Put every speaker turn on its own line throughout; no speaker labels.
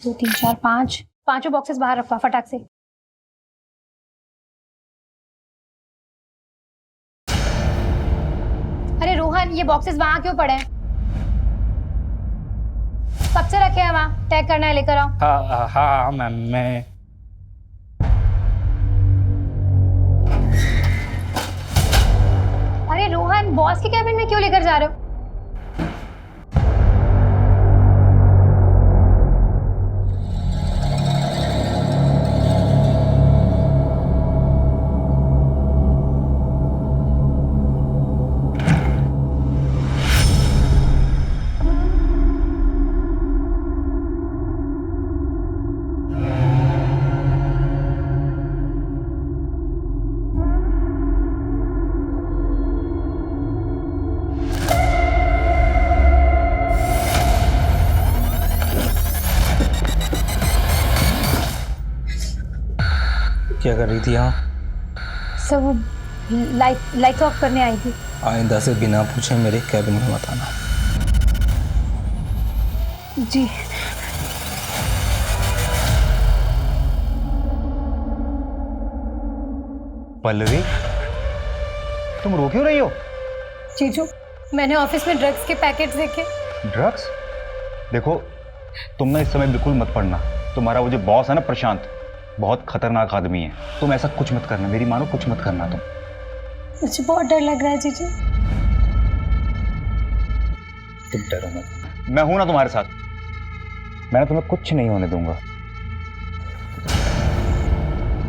2 3 4 5 पांचों बॉक्सेस बाहर रखवा फटाक से। अरे रोहन, ये बॉक्सेस वहां क्यों पड़े हैं? कब से रखे हैं वहां? पैक करना है, लेकर आओ।
हाँ हाँ मैम, मैं
अरे रोहन, बॉस के कैबिन में क्यों लेकर जा रहे हो?
क्या कर रही थी यहाँ?
सब वो लाइट ऑफ करने आई थी।
आइंदा से बिना पूछे मेरे कैबिन में मत आना।
जी।
पल्लवी, तुम रो क्यों रही हो?
जीजू, मैंने ऑफिस में ड्रग्स के पैकेट्स देखे।
ड्रग्स? देखो, तुम ना इस समय बिल्कुल मत पढ़ना। तुम्हारा वो जो बॉस है ना प्रशांत, बहुत खतरनाक आदमी है। तुम ऐसा कुछ मत करना, मेरी मानो, कुछ मत करना तुम।
मुझे बहुत डर लग रहा है जीजू।
तुम डरो मत, मैं हूं ना तुम्हारे साथ। मैं तुम्हें कुछ नहीं होने दूंगा।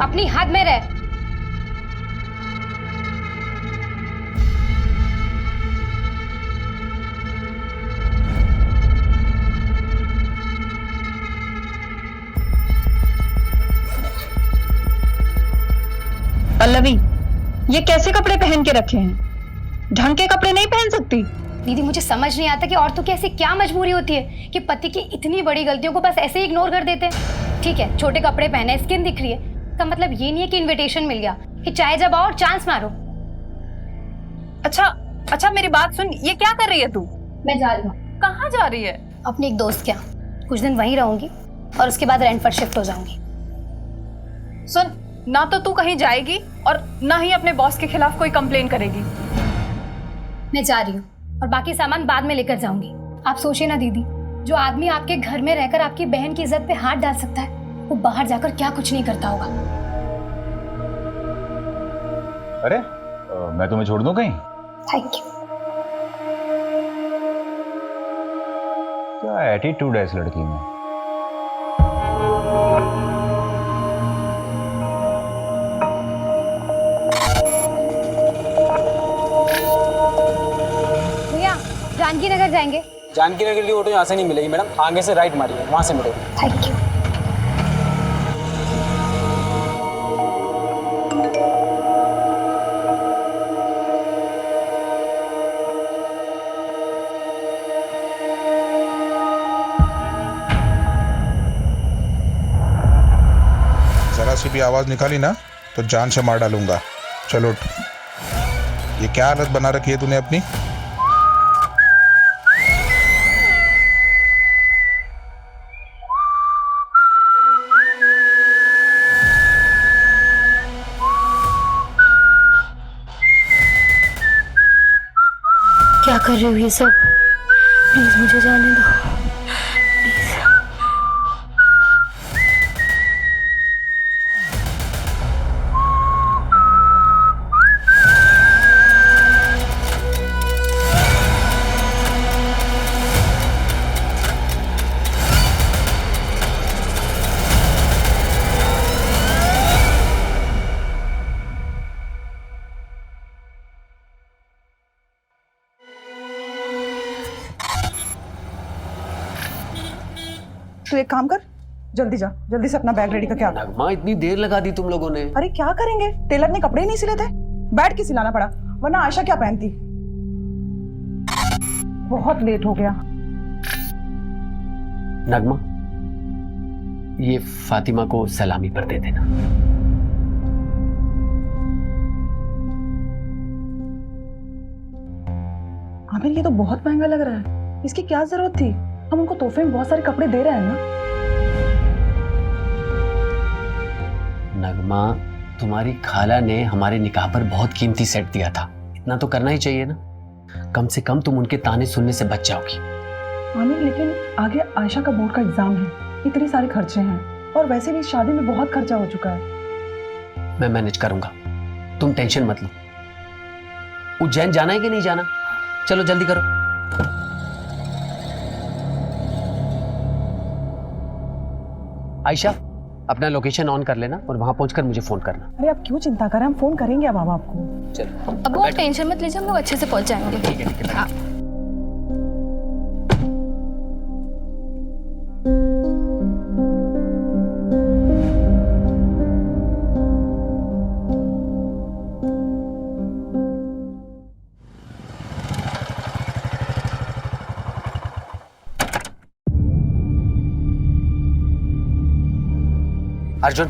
अपनी हद में रह।
पल्लवी, ये कैसे कपड़े पहन के रखे हैं? ढंग के कपड़े नहीं पहन सकती?
दीदी, मुझे समझ नहीं आता कि औरतों की ऐसी क्या मजबूरी होती है कि पति की इतनी बड़ी गलतियों को बस ऐसे ही इग्नोर कर देते हैं। ठीक है, छोटे कपड़े पहने, स्किन दिख रही है, इसका मतलब ये नहीं है कि इनविटेशन मिल गया कि चाहे जब आओ चांस मारो।
अच्छा मेरी बात सुन, ये क्या कर रही है तू?
मैं जा रही हूँ।
कहाँ जा रही है?
अपने एक दोस्त के यहाँ कुछ दिन वहीं रहूंगी और उसके बाद रेंट पर शिफ्ट हो जाऊंगी।
सुन, ना तो तू कहीं जाएगी और ना ही अपने बॉस के खिलाफ कोई कंप्लेन करेगी।
मैं जा रही हूँ और बाकी सामान बाद में लेकर जाऊंगी। आप सोचिए ना दीदी, जो आदमी आपके घर में रहकर आपकी बहन की इज्जत पे हाथ डाल सकता है, वो बाहर जाकर क्या कुछ नहीं करता होगा।
अरे मैं तुम्हें छोड़ दूं कहीं?
Thank you.
क्या एटीट्यूड है इस लड़की में।
भैया, जानकी नगर जाएंगे।
जानकी नगर के लिए ऑटो यहाँ से नहीं मिलेगी मैडम, आगे से राइट मारिए, वहाँ से मिलेगी।
Thank you.
जरा सी भी आवाज निकाली ना तो जान से मार डालूंगा। चलो उठ। ये क्या हालत बना रखी है तूने अपनी?
क्या कर रही हो ये सब? प्लीज मुझे जाने दो, प्लीज।
तू एक काम कर, जल्दी जा, जल्दी से अपना बैग रेडी करके आ।
नगमा, इतनी देर लगा दी तुम लोगों ने।
अरे क्या करेंगे, टेलर ने कपड़े ही नहीं सिले थे, बैठ के सिलाना पड़ा, वरना आयशा क्या पहनती। बहुत लेट हो गया।
नगमा, ये फातिमा को सलामी पर दे देना।
आमिर, ये तो बहुत महंगा लग रहा है, इसकी क्या जरूरत थी? हम उनको तोहफे में बहुत सारे कपड़े दे रहे हैं ना।
नगमा, तुम्हारी खाला ने हमारे निकाह पर बहुत कीमती सेट दिया था, इतना तो करना ही चाहिए ना। कम से कम तुम उनके ताने सुनने से बच जाओगी।
आमिर, लेकिन आगे आयशा का बोर्ड का एग्जाम है, इतने सारे खर्चे हैं, और वैसे भी शादी में बहुत खर्चा हो चुका है।
मैं मैनेज करूंगा, तुम टेंशन मत लो। उज्जैन जाना है कि नहीं जाना? चलो जल्दी करो। आयशा, अपना लोकेशन ऑन कर लेना और वहां पहुंचकर मुझे फोन करना।
अरे आप क्यों चिंता करें, हम फोन करेंगे अब आपको।
चलो
अब वो टेंशन मत लीजिए, हम लोग अच्छे से पहुंच जाएंगे।
ठीक है।
हाँ।
अर्जुन,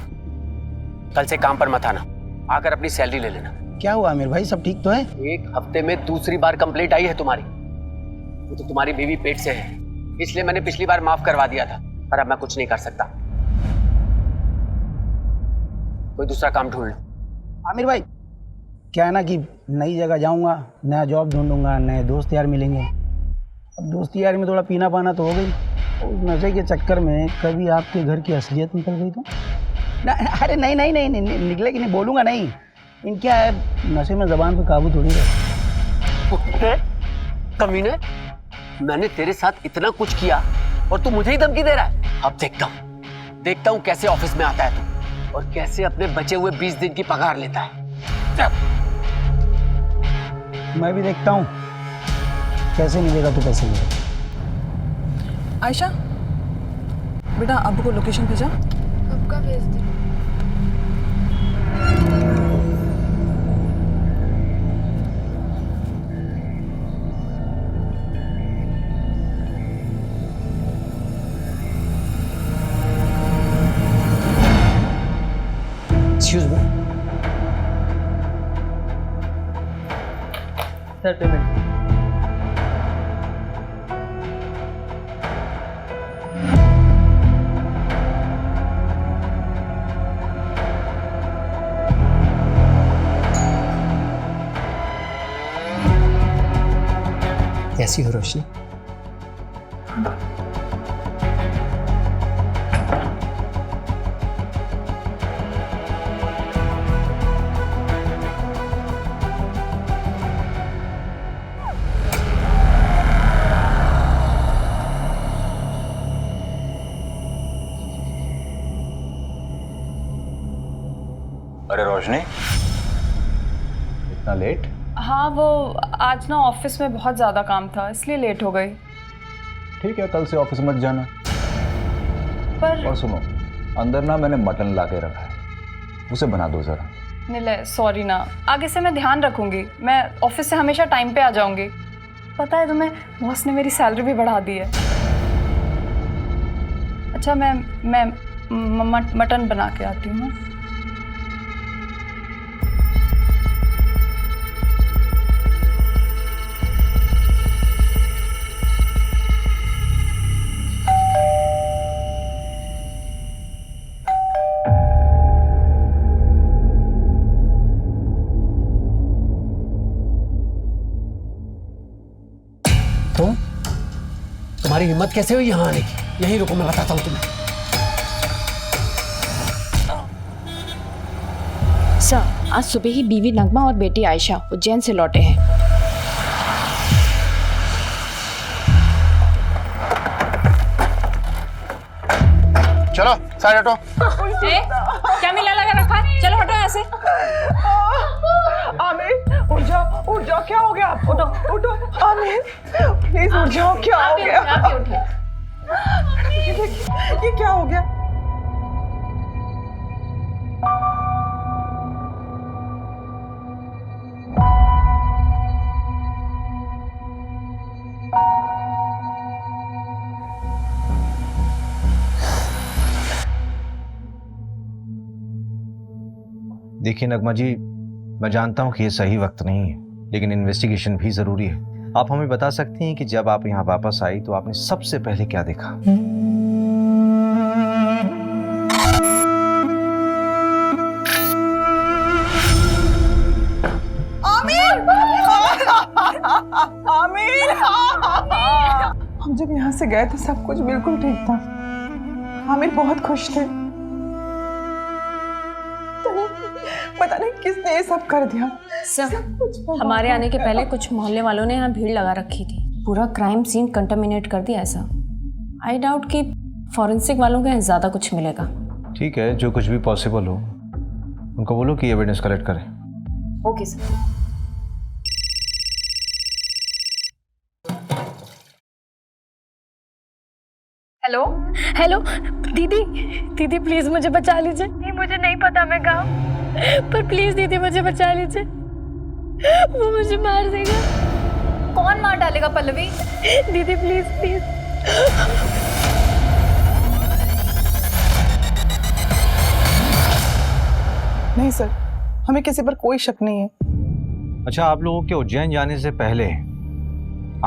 कल से काम पर मत आना, आकर अपनी सैलरी ले लेना।
क्या हुआ आमिर भाई, सब ठीक तो है?
एक हफ्ते में दूसरी बार कंप्लेंट आई है तुम्हारी। वो तो तुम्हारी बीवी पेट से है, इसलिए मैंने पिछली बार माफ करवा दिया था, पर अब मैं कुछ नहीं कर सकता। कोई दूसरा काम ढूंढ लो।
आमिर भाई, क्या है ना कि नई जगह जाऊंगा, नया जॉब ढूंढूंगा, नए दोस्त यार मिलेंगे। अब दोस्ती यार में थोड़ा पीना पाना तो हो गई, उस नशे के चक्कर में कभी आपके घर की असलियत निकल गई तो ना। अरे नहीं निकलेगी नहीं, बोलूँगा नहीं। इन क्या है, नशे में जबान पे काबू थोड़ी रहे।
कमीने, मैंने तेरे साथ इतना कुछ किया और तू मुझे ही धमकी दे रहा है। अब देखता हूँ कैसे ऑफिस में आता है तू, और कैसे अपने बचे हुए 20 दिन की पगार लेता है।
मैं भी देखता हूँ कैसे मिलेगा तो पैसे मिलेगा।
आयशा बेटा, अब्बू को लोकेशन भेजा?
कब का भेज दी?
Excuse me sir, payment. कैसी हो रोशनी?
अरे रोशनी, इतना लेट?
हाँ, वो आज ना ऑफिस में बहुत ज़्यादा काम था, इसलिए लेट हो गई।
ठीक है, कल से ऑफिस मत जाना।
पर
और सुनो, अंदर ना मैंने मटन ला के रखा है, उसे बना दो जरा।
निलय, सॉरी ना, आगे से मैं ध्यान रखूंगी। मैं ऑफिस से हमेशा टाइम पे आ जाऊंगी। पता है तुम्हें, बॉस ने मेरी सैलरी भी बढ़ा दी है। अच्छा, मैं मटन बना के आती हूँ।
तुम्हारी हिम्मत कैसे हुई यहाँ आने की? यहीं रुको, मैं बताता हूँ तुम्हें।
सर, आज सुबह ही बीवी नगमा और बेटी आयशा उज्जैन से लौटे हैं।
चलो साइड हटो।
क्या मिला लगा रखा? चलो हटो यहाँ से।
आमिर उठ जाओ, क्या हो गया आपको? उठो आमिर, प्लीज उठ जाओ, क्या हो गया? ये क्या हो गया?
देखिए नगमा जी, मैं जानता हूं कि ये सही वक्त नहीं है, लेकिन इन्वेस्टिगेशन भी जरूरी है। आप हमें बता सकती हैं कि जब आप यहाँ वापस आई तो आपने सबसे पहले क्या देखा?
जब यहाँ से गए तो सब कुछ बिल्कुल ठीक था। आमिर बहुत खुश थे। पता नहीं किसने ये सब कर दिया।
सर, हमारे आने के पहले कुछ मोहल्ले वालों ने यहाँ भीड़ लगा रखी थी। पूरा क्राइम सीन कंटामिनेट कर दिया ऐसा। आई डाउट कि फॉरेंसिक वालों को यहाँ ज़्यादा कुछ मिलेगा।
ठीक है, जो कुछ भी पॉसिबल हो उनको बोलो कि एविडेंस कलेक्ट करें।
Okay sir.
हेलो
हेलो दीदी, दीदी प्लीज मुझे बचा लीजिए। नहीं मुझे नहीं पता मैं कहाँ हूँ, पर प्लीज दीदी मुझे बचा लीजिए, वो मुझे मार देगा।
कौन मार डालेगा पल्लवी?
दीदी प्लीज प्लीज।
नहीं सर, हमें किसी पर कोई शक नहीं है।
अच्छा, आप लोगों के उज्जैन जाने से पहले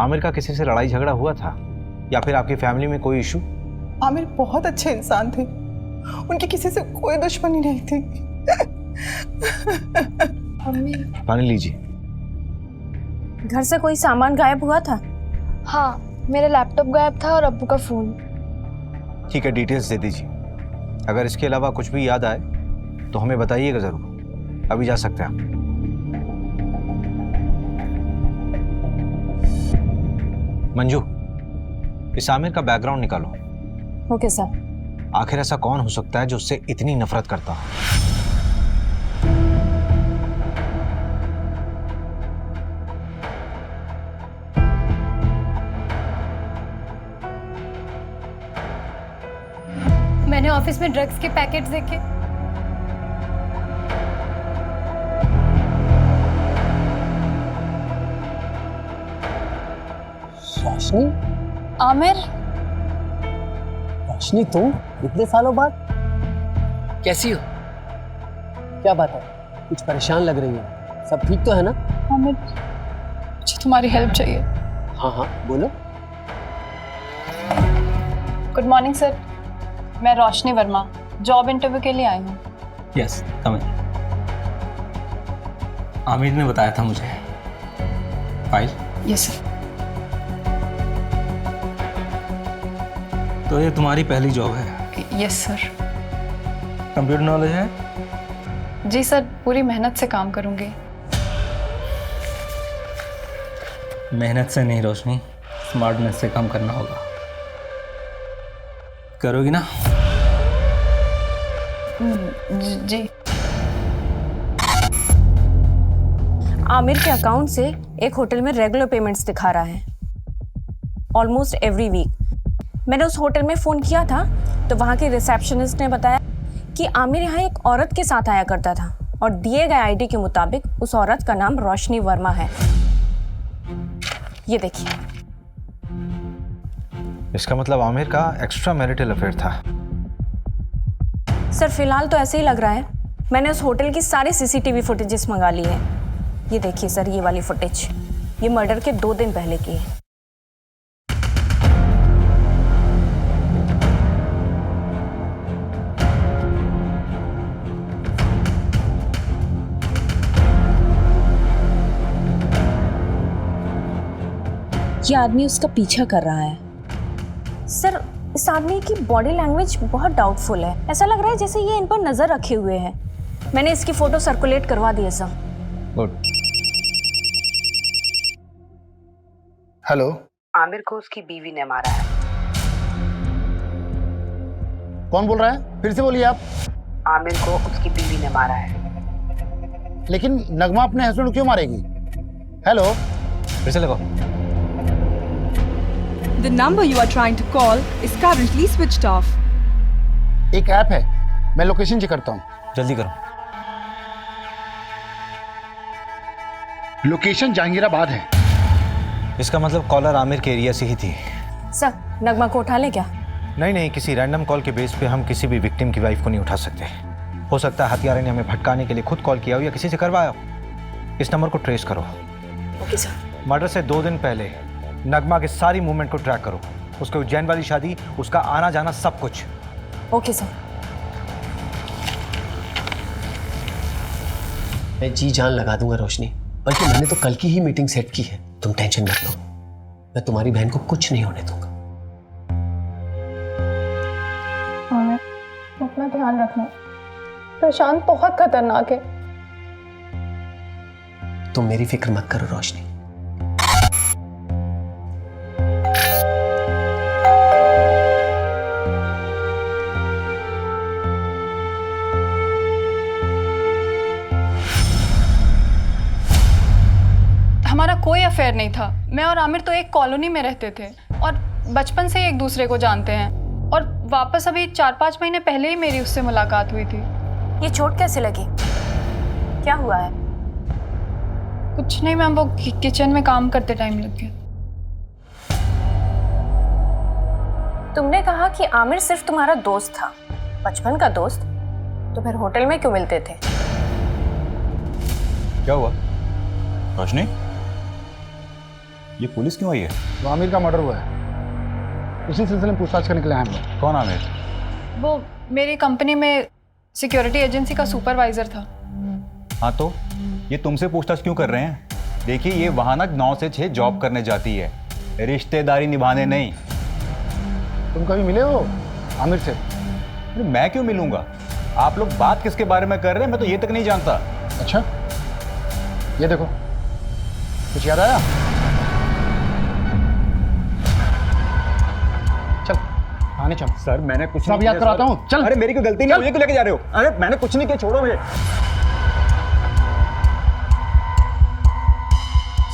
आमिर का किसी से लड़ाई झगड़ा हुआ था या फिर आपकी फैमिली में कोई इशू?
आमिर बहुत अच्छे इंसान थे, उनकी किसी से कोई दुश्मनी नहीं थी।
पानी लीजिए।
घर से कोई सामान गायब हुआ था?
हाँ, मेरा लैपटॉप गायब था और अब्बू का फोन।
ठीक है, डिटेल्स दे दीजिए। अगर इसके अलावा कुछ भी याद आए तो हमें बताइएगा ज़रूर। अभी जा सकते हैं आप। मंजू, इस आमिर का बैकग्राउंड निकालो।
Okay sir.
आखिर ऐसा कौन हो सकता है जो उससे इतनी नफरत करता हो?
मैंने ऑफिस में ड्रग्स के पैकेट्स देखे।
रोशनी?
आमिर?
रोशनी तुम इतने सालों बाद? कैसी हो? क्या बात है, कुछ परेशान लग रही हो। सब ठीक तो है ना?
आमिर, मुझे तुम्हारी हेल्प चाहिए।
हाँ हाँ बोलो।
गुड मॉर्निंग सर, मैं रोशनी वर्मा जॉब इंटरव्यू के लिए आई हूँ।
Yes, coming. आमिर ने बताया था मुझे। फाइल?
Yes sir.
तो ये तुम्हारी पहली जॉब है?
Yes sir.
कंप्यूटर नॉलेज है?
जी सर, पूरी मेहनत से काम करूँगी।
मेहनत से नहीं रोशनी, स्मार्टनेस से काम करना होगा। करोगी ना?
जी।
आमिर के अकाउंट से एक होटल में रेगुलर पेमेंट्स दिखा रहा है, ऑलमोस्ट एवरी वीक। मैंने उस होटल में फ़ोन किया था तो वहाँ के रिसेप्शनिस्ट ने बताया कि आमिर यहाँ एक औरत के साथ आया करता था और दिए गए आईडी के मुताबिक उस औरत का नाम रोशनी वर्मा है। ये देखिए।
इसका मतलब आमिर का एक्स्ट्रा मैरिटल अफेयर था।
सर फिलहाल तो ऐसे ही लग रहा है। मैंने उस होटल की सारी सीसीटीवी फुटेजेस मंगा ली है। ये देखिए सर, ये वाली फुटेज, ये मर्डर के 2 दिन पहले की है। ये आदमी उसका पीछा कर रहा है। सर, इस आदमी की बॉडी लैंग्वेज बहुत डाउटफुल है। ऐसा लग रहा है जैसे ये इन पर नजर रखे हुए है। मैंने इसकी फोटो सर्कुलेट करवा दी है सर।
गुड।
हेलो।
आमिर को उसकी बीवी ने मारा है।
कौन बोल रहा है? फिर से बोलिए आप।
आमिर को उसकी बीवी ने मारा है।
लेकिन नगमा अपने हस्बैंड को क्यों मारेगी? हेलो।
फिर से लगाओ।
The number you are trying to call is currently switched off.
एक ऐप है, मैं लोकेशन चेक करता हूँ।
जल्दी करो।
लोकेशन जहांगीराबाद है।
इसका मतलब कॉलर आमिर के एरिया से ही थी।
सर, नगमा को उठा ले क्या?
नहीं, किसी रैंडम कॉल के बेस पे हम किसी भी विक्टिम की वाइफ को नहीं उठा सकते। हो सकता है हत्यारे ने हमें भटकाने के लिए खुद कॉल किया हो या किसी से करवाया हो। इस नंबर को ट्रेस करो।
Okay sir.
मर्डर से 2 दिन पहले नगमा के सारी मूवमेंट को ट्रैक करो। उसके उज्जैन वाली शादी, उसका आना जाना, सब कुछ।
Okay sir.
मैं जी जान लगा दूंगा रोशनी, बल्कि मैंने तो कल की ही मीटिंग सेट की है। तुम टेंशन मत लो, मैं तुम्हारी बहन को कुछ नहीं होने दूंगा।
ध्यान रखना, प्रशांत बहुत खतरनाक है।
तुम मेरी फिक्र मत करो रोशनी।
हमारा कोई अफेयर नहीं था। मैं और आमिर तो एक कॉलोनी में रहते थे और बचपन से ही एक दूसरे को जानते हैं। और वापस अभी 4-5 महीने पहले ही मेरी उससे मुलाकात हुई थी।
ये चोट कैसे लगी? क्या हुआ है?
कुछ नहीं मैम, वो किचन में काम करते टाइम लग गया।
तुमने कहा कि आमिर सिर्फ तुम्हारा दोस्त था, बचपन का दोस्त, तो फिर होटल में क्यों मिलते थे?
क्या हुआ रोशनी? ये पुलिस क्यों आई है?
वो आमिर का मर्डर हुआ है, उसी सिलसिले में पूछताछ करने के लिए आए हम लोग।
कौन आमिर?
वो मेरी कंपनी में सिक्योरिटी एजेंसी का सुपरवाइजर था।
हाँ तो ये तुमसे पूछताछ क्यों कर रहे हैं? देखिए ये वहाँ ना 9 से 6 जॉब करने जाती है, रिश्तेदारी निभाने नहीं।
तुम कभी मिले हो आमिर से?
अरे मैं क्यों मिलूंगा? आप लोग बात किसके बारे में कर रहे हैं मैं तो ये तक नहीं जानता।
अच्छा, ये देखो, कुछ याद आया? चल आने चल।
सर मैंने कुछ
सब याद कराता हूँ, चल।
अरे मेरी कोई गलती नहीं, मुझे क्यों लेके जा रहे हो? अरे मैंने कुछ नहीं किया, छोड़ो मुझे।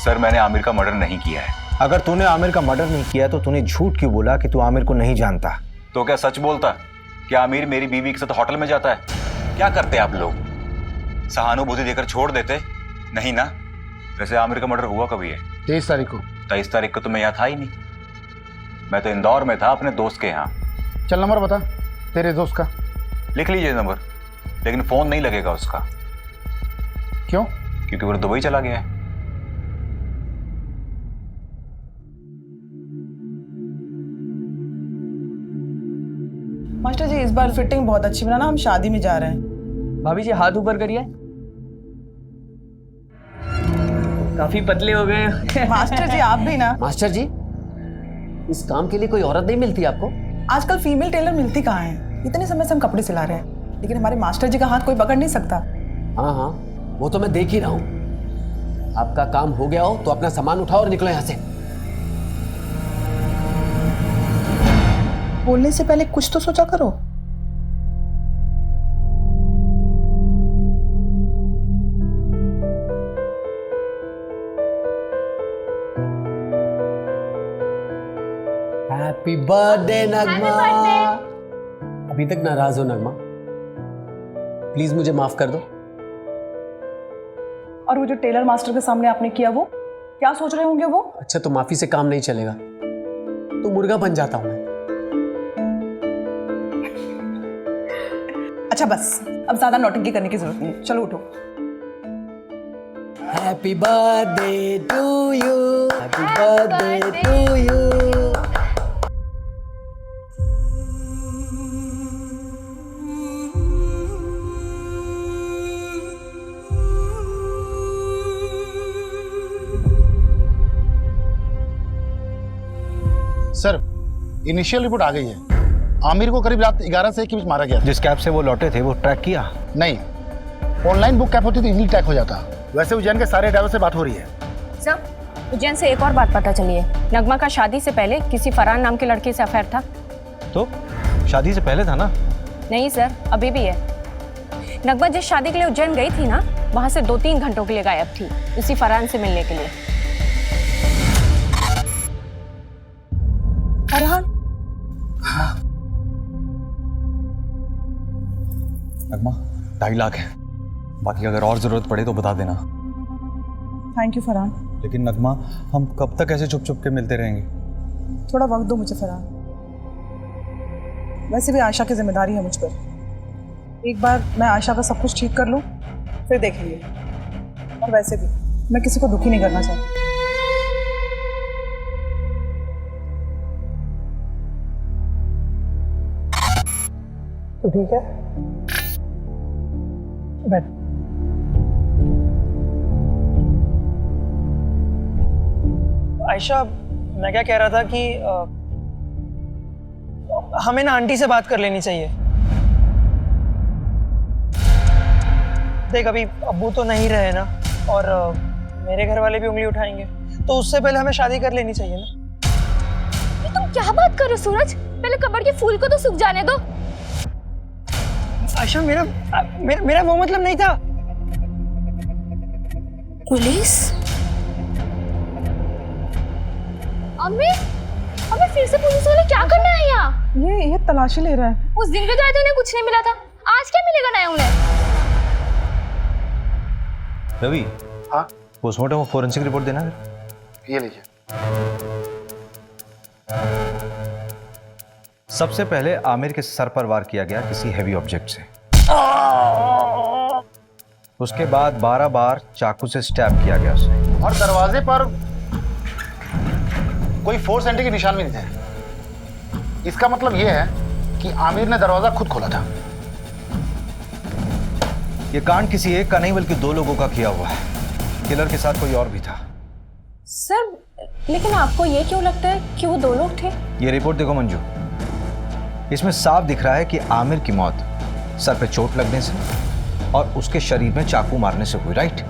सर मैंने आमिर का मर्डर नहीं किया है।
अगर तूने आमिर का मर्डर नहीं किया तो तूने झूठ क्यों बोला कि तू आमिर को नहीं जानता?
तो क्या सच बोलता? क्या आमिर मेरी बीवी के साथ होटल में जाता है? क्या करते आप लोग? सहानुभूति देकर छोड़ देते? नहीं ना। वैसे आमिर का मर्डर हुआ कभी है?
23 तारीख को।
23 तारीख को तो मैं यहाँ था ही नहीं, मैं तो इंदौर में था अपने दोस्त के यहाँ।
चल नंबर बता तेरे दोस्त का।
लिख लीजिए नंबर, लेकिन फोन नहीं लगेगा उसका।
क्यों?
क्योंकि वो दुबई चला गया है।
मास्टर जी इस बार फिटिंग बहुत अच्छी बनाना, हम शादी में जा रहे हैं।
भाभी जी हाथ ऊपर करिए, काफी पतले हो गए।
मास्टर जी आप भी ना।
मास्टर जी इस काम के लिए कोई औरत नहीं मिलती आपको?
आजकल फीमेल टेलर मिलती कहाँ है? इतने समय से हम कपड़े सिला रहे हैं, लेकिन हमारे मास्टर जी का हाथ कोई पकड़ नहीं सकता।
हाँ हाँ वो तो मैं देख ही रहा हूँ। आपका काम हो गया हो तो अपना सामान उठाओ और निकलो यहाँ से।
बोलने से पहले कुछ तो सोचा करो।
हैप्पी बर्थडे नगमा। अभी तक नाराज हो नगमा? प्लीज मुझे माफ कर दो।
और वो जो टेलर मास्टर के सामने आपने किया, वो क्या सोच रहे होंगे वो?
अच्छा तो माफी से काम नहीं चलेगा तो मुर्गा बन जाता हूं मैं।
अच्छा बस, अब ज्यादा नौटंकी करने की जरूरत नहीं है, चलो उठो।
Happy birthday to you, happy birthday to you.
Sir initial report आ गई है। आमिर को करीब रात 11 से 1 के बीच मारा गया।
जिस कैब से वो लौटे थे वो ट्रैक किया?
नहीं, ऑनलाइन बुक कैब होती तो इजीली ट्रैक हो जाता। वैसे उज्जैन के सारे ड्राइवर से बात हो रही है।
सर उज्जैन से एक और बात पता चली है, नगमा का शादी से पहले किसी फरहान नाम के लड़के से अफेयर था।
तो शादी से पहले था ना?
नहीं सर, अभी भी है। नगमा जिस शादी के लिए उज्जैन गई थी ना, वहां से 2-3 घंटों के लिए गायब थी, उसी फरहान से मिलने के लिए।
फरहान?
नगमा 2.5 लाख है, बाकी अगर और जरूरत पड़े तो बता देना।
Thank you Farhan.
लेकिन नगमा हम कब तक ऐसे छुप छुप के मिलते रहेंगे?
थोड़ा वक्त दो मुझे फरहान। वैसे भी आयशा की जिम्मेदारी है मुझ पर। एक बार मैं आयशा का सब कुछ ठीक कर लूँ, फिर देखेंगे। और वैसे भी मैं किसी को दुखी नहीं करना चाहती। तो ठीक है, बैठ।
आयशा मैं क्या कह रहा था कि हमें ना आंटी से बात कर लेनी चाहिए। देख अभी अब्बू तो नहीं रहे ना, और मेरे घर वाले भी उंगली उठाएंगे, तो उससे पहले हमें शादी कर लेनी चाहिए ना।
तुम क्या बात कर रहे हो सूरज? पहले कब्र के फूल को तो सूख जाने दो।
आयशा मेरा वो मतलब नहीं था।
पुलिस? अम्मी फिर से पुलिस वाले क्या करना है यहाँ?
ये तलाशी ले रहा है।
उस दिन भी गए थे, उन्हें कुछ नहीं मिला था, आज क्या मिलेगा नया उन्हें?
रवि,
हाँ
पोस्टमार्टम और फोरेंसिक रिपोर्ट देना।
ये लीजिए।
सबसे पहले आमिर के सर पर वार किया गया किसी हैवी ऑब्जेक्ट से। उसके बाद 12 बार चाकू से स्टैब किया गया उसे।
और दरवाजे पर कोई फोर्स एंट्री के निशान भी नहीं थे। इसका मतलब यह है कि आमिर ने दरवाजा खुद खोला था।
यह कांड किसी एक का नहीं बल्कि 2 लोगों का किया हुआ है। किलर के साथ कोई और भी था।
सर, लेकिन आपको ये क्यों लगता है कि वो 2 लोग थे?
ये रिपोर्ट देखो मंजू, इसमें साफ दिख रहा है कि आमिर की मौत सर पे चोट लगने से और उसके शरीर में चाकू मारने से हुई, राइट?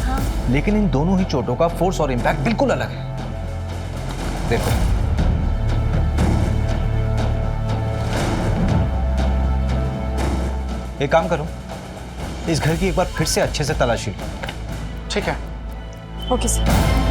हाँ।
लेकिन इन दोनों ही चोटों का फोर्स और इंपैक्ट बिल्कुल अलग है। देखो, एक काम करो, इस घर की एक बार फिर से अच्छे से तलाशी लो।
ठीक है।
Okay sir.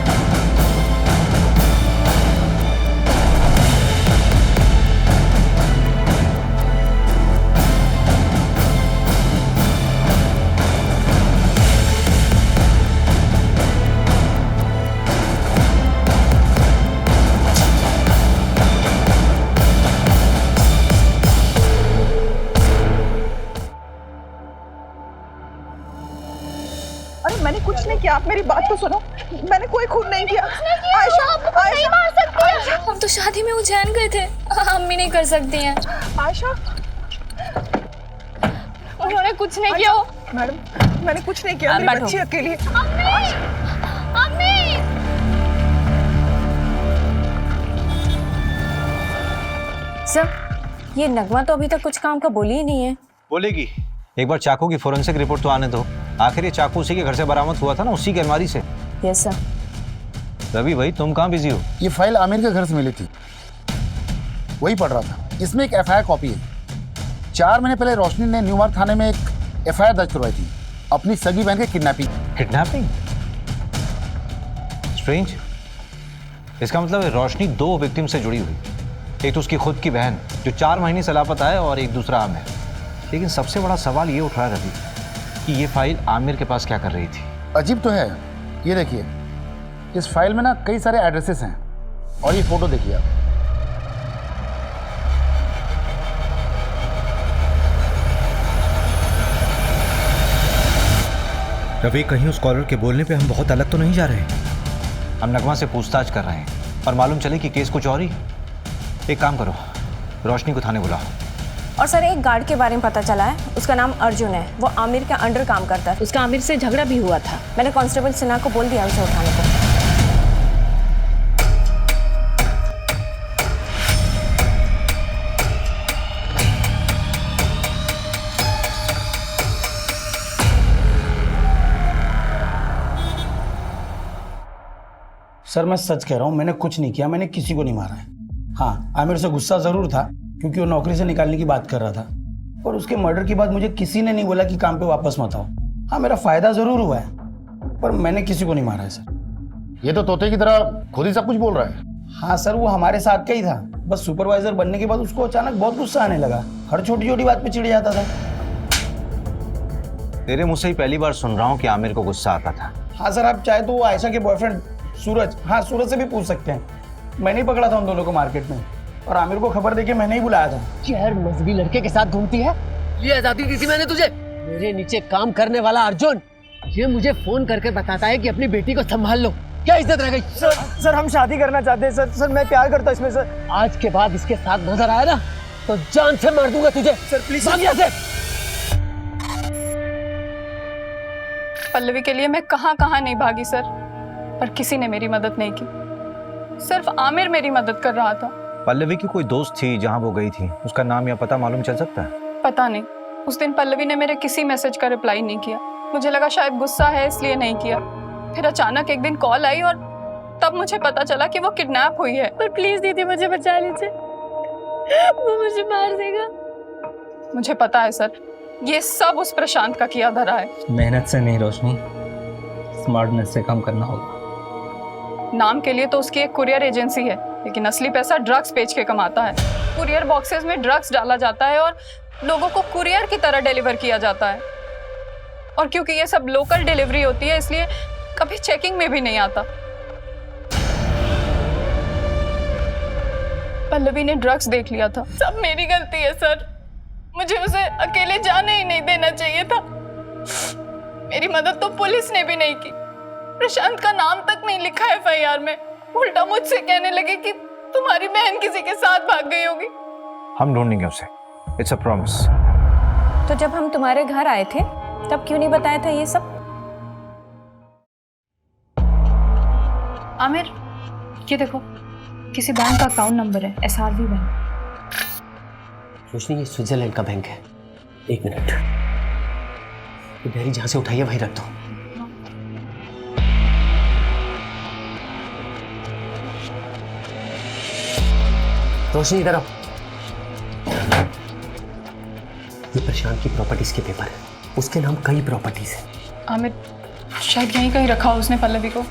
मैंने कुछ नहीं किया, आप मेरी बात तो सुनो। मैंने कोई खून नहीं किया। आयशा,
नहीं मार सकती है। हम तो शादी में उज्जैन गए थे, अम्मी नहीं कर सकती हैं।
आयशा,
उन्होंने कुछ नहीं किया।
मैडम मैंने कुछ नहीं किया, मेरी बच्ची अकेली।
अम्मी सर, ये नगमा तो अभी तक कुछ काम का बोली ही नहीं है।
बोलेगी। एक बार चाकू की फोरेंसिक रिपोर्ट तो आने दो। आखिर ये चाकू उसी के घर से बरामद हुआ था ना, उसी की अलमारी से।
Yes sir.
रवि भाई, तुम कहाँ बिजी हो?
ये फाइल आमिर के घर से मिली थी, वही पढ़ रहा था। इसमें एक एफआईआर कॉपी है। 4 महीने पहले रोशनी ने न्यू मार्ग थाने में एक एफआईआर दर्ज करवाई थी अपनी सगी बहन के किडनैपिंग।
किडनैपिंग? स्ट्रेंज। इसका मतलब है रोशनी 2 विक्टिम से जुड़ी हुई। एक तो उसकी खुद की बहन जो 4 महीने से लापता है, और एक दूसरा आमिर। लेकिन सबसे बड़ा सवाल ये उठ रहा है रवि कि ये फाइल आमिर के पास क्या कर रही थी?
अजीब तो है। ये देखिए, इस फाइल में ना कई सारे एड्रेसेस हैं, और ये फोटो देखिए आप।
रवि, कहीं उस कॉलर के बोलने पे हम बहुत अलग तो नहीं जा रहे? हम नगमा से पूछताछ कर रहे हैं और मालूम चले कि केस कुछ और ही। एक काम करो, रोशनी को थाने बुलाओ।
और सर, एक गार्ड के बारे में पता चला है, उसका नाम अर्जुन है। वो आमिर के अंडर काम करता है। उसका आमिर से झगड़ा भी हुआ था। मैंने कांस्टेबल सिन्हा को बोल दिया उसे उठाने को।
सर मैं सच कह रहा हूँ, मैंने कुछ नहीं किया, मैंने किसी को नहीं मारा है। हाँ, आमिर से गुस्सा जरूर था क्योंकि वो नौकरी से निकालने की बात कर रहा था, और उसके मर्डर के बाद मुझे किसी ने नहीं बोला कि काम पे वापस मत आओ। हाँ, मेरा फायदा जरूर हुआ है, पर मैंने किसी को नहीं मारा है सर।
ये तो तोते की तरह खुद ही सब कुछ बोल रहा है।
हाँ सर, वो हमारे साथ का ही था। बस सुपरवाइजर बनने के बाद उसको अचानक बहुत गुस्सा आने लगा, हर छोटी छोटी बात पे चिढ़ जाता था।
तेरे मुंह से ही पहली बार सुन रहा हूँ कि आमिर को गुस्सा आता था।
हाँ सर, आप चाहे तो वो आयशा के बॉयफ्रेंड सूरज, हाँ सूरज से भी पूछ सकते हैं। मैंने ही पकड़ा था उन दोनों को मार्केट में, और आमिर को खबर देके मैंने ही बुलाया था।
यार, मजहबी लड़के के साथ घूमती है। ये आजादी दी थी मैंने तुझे। मेरे नीचे काम करने वाला अर्जुन ये मुझे फोन करके बताता है कि अपनी बेटी को संभाल लो। क्या इज्जत रह गई?
सर हम शादी करना चाहते हैं सर। मैं प्यार करता हूँ इसमें सर।
आज के बाद इसके साथ नजर आया ना तो जान से मार दूंगा तुझे।
सर प्लीज
भाग यहाँ से।
पल्लवी के लिए मैं कहाँ कहाँ नहीं भागी सर, पर किसी ने मेरी मदद नहीं की। सिर्फ आमिर मेरी मदद कर रहा था।
पल्लवी की कोई दोस्त थी जहां वो गई थी, उसका नाम या पता मालूम चल सकता है?
पता नहीं। उस दिन पल्लवी ने मेरे किसी मैसेज का रिप्लाई नहीं किया। मुझे लगा शायद गुस्सा है इसलिए नहीं किया। फिर अचानक एक दिन कॉल आई और तब मुझे पता चला कि वो किडनैप हुई है।
पर प्लीज दीदी मुझे बचा लीजिए, वो मुझे मार देगा।
मुझे पता है सर, ये सब उस प्रशांत का किया धरा है।
मेहनत से नहीं रोशनी, स्मार्टनेस से काम करना होगा।
नाम के लिए तो उसकी एक कुरियर एजेंसी है, लेकिन असली पैसा ड्रग्स बेच के कमाता है। कुरियर बॉक्सेस में ड्रग्स डाला जाता है और लोगों को कुरियर की तरह डिलीवर किया जाता है। और क्योंकि ये सब लोकल डिलीवरी होती है इसलिए कभी चेकिंग में भी नहीं आता। पल्लवी ने ड्रग्स देख लिया था। सब मेरी गलती है सर, मुझे उसे अकेले जाने ही नहीं देना चाहिए था। मेरी मदद तो पुलिस ने भी नहीं की। प्रशांत का नाम तक नहीं लिखा है एफआईआर में। उल्टा मुझसे कहने लगे कि तुम्हारी बहन किसी के साथ भाग गई होगी।
हम ढूंढेंगे उसे, इट्स अ प्रॉमिस।
तो जब हम तुम्हारे घर आए थे तब क्यों नहीं बताया था ये सब?
आमिर, ये देखो, किसी बैंक का अकाउंट नंबर है, SRV बैंक।
रोशनी, ये स्विट्जरलैंड का बैंक है। एक मिनट, ये डायरी जहां से उठाई है वहीं रख दो। रोशनी इधर आओ। ये प्रशांत की प्रॉपर्टीज के पेपर है, उसके नाम कई प्रॉपर्टीज है।
आमिर, शायद यहीं कहीं रखा हो उसने पल्लवी को।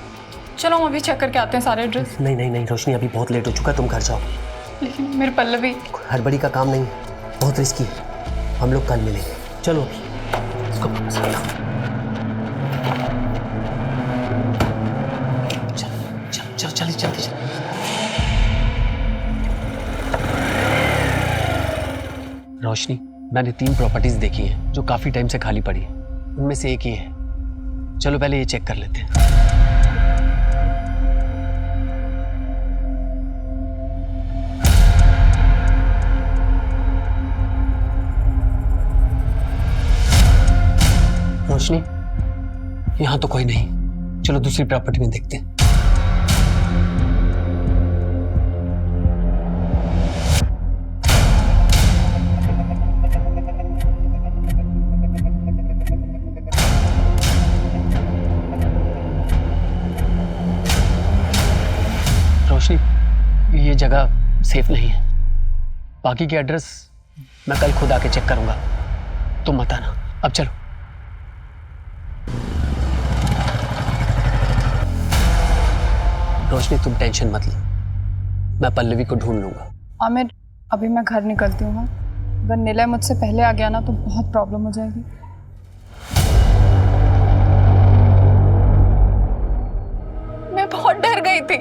चलो हम अभी चेक करके आते हैं सारे एड्रेस।
नहीं नहीं नहीं रोशनी, अभी बहुत लेट हो चुका, तुम घर जाओ।
लेकिन मेरी पल्लवी।
हड़बड़ी का काम नहीं है, बहुत रिस्की है। हम लोग कल मिलेंगे, चलो अभी इसको वापस रख दो। चल जल्दी जल्दी। रोशनी, मैंने 3 प्रॉपर्टीज देखी हैं जो काफी टाइम से खाली पड़ी है। उनमें से एक ही है। चलो पहले ये चेक कर लेते हैं। रोशनी, यहां तो कोई नहीं। चलो दूसरी प्रॉपर्टी में देखते हैं। रोशनी, ये जगह सेफ नहीं है। बाकी के एड्रेस मैं कल खुद आके चेक करूंगा, तुम मत आना। अब चलो। रोशनी, तुम टेंशन मत लो, मैं पल्लवी को ढूंढ लूंगा।
आमिर, अभी मैं घर निकलती हूँ। अगर निलय मुझसे पहले आ गया ना तो बहुत प्रॉब्लम हो जाएगी। मैं बहुत डर गई थी,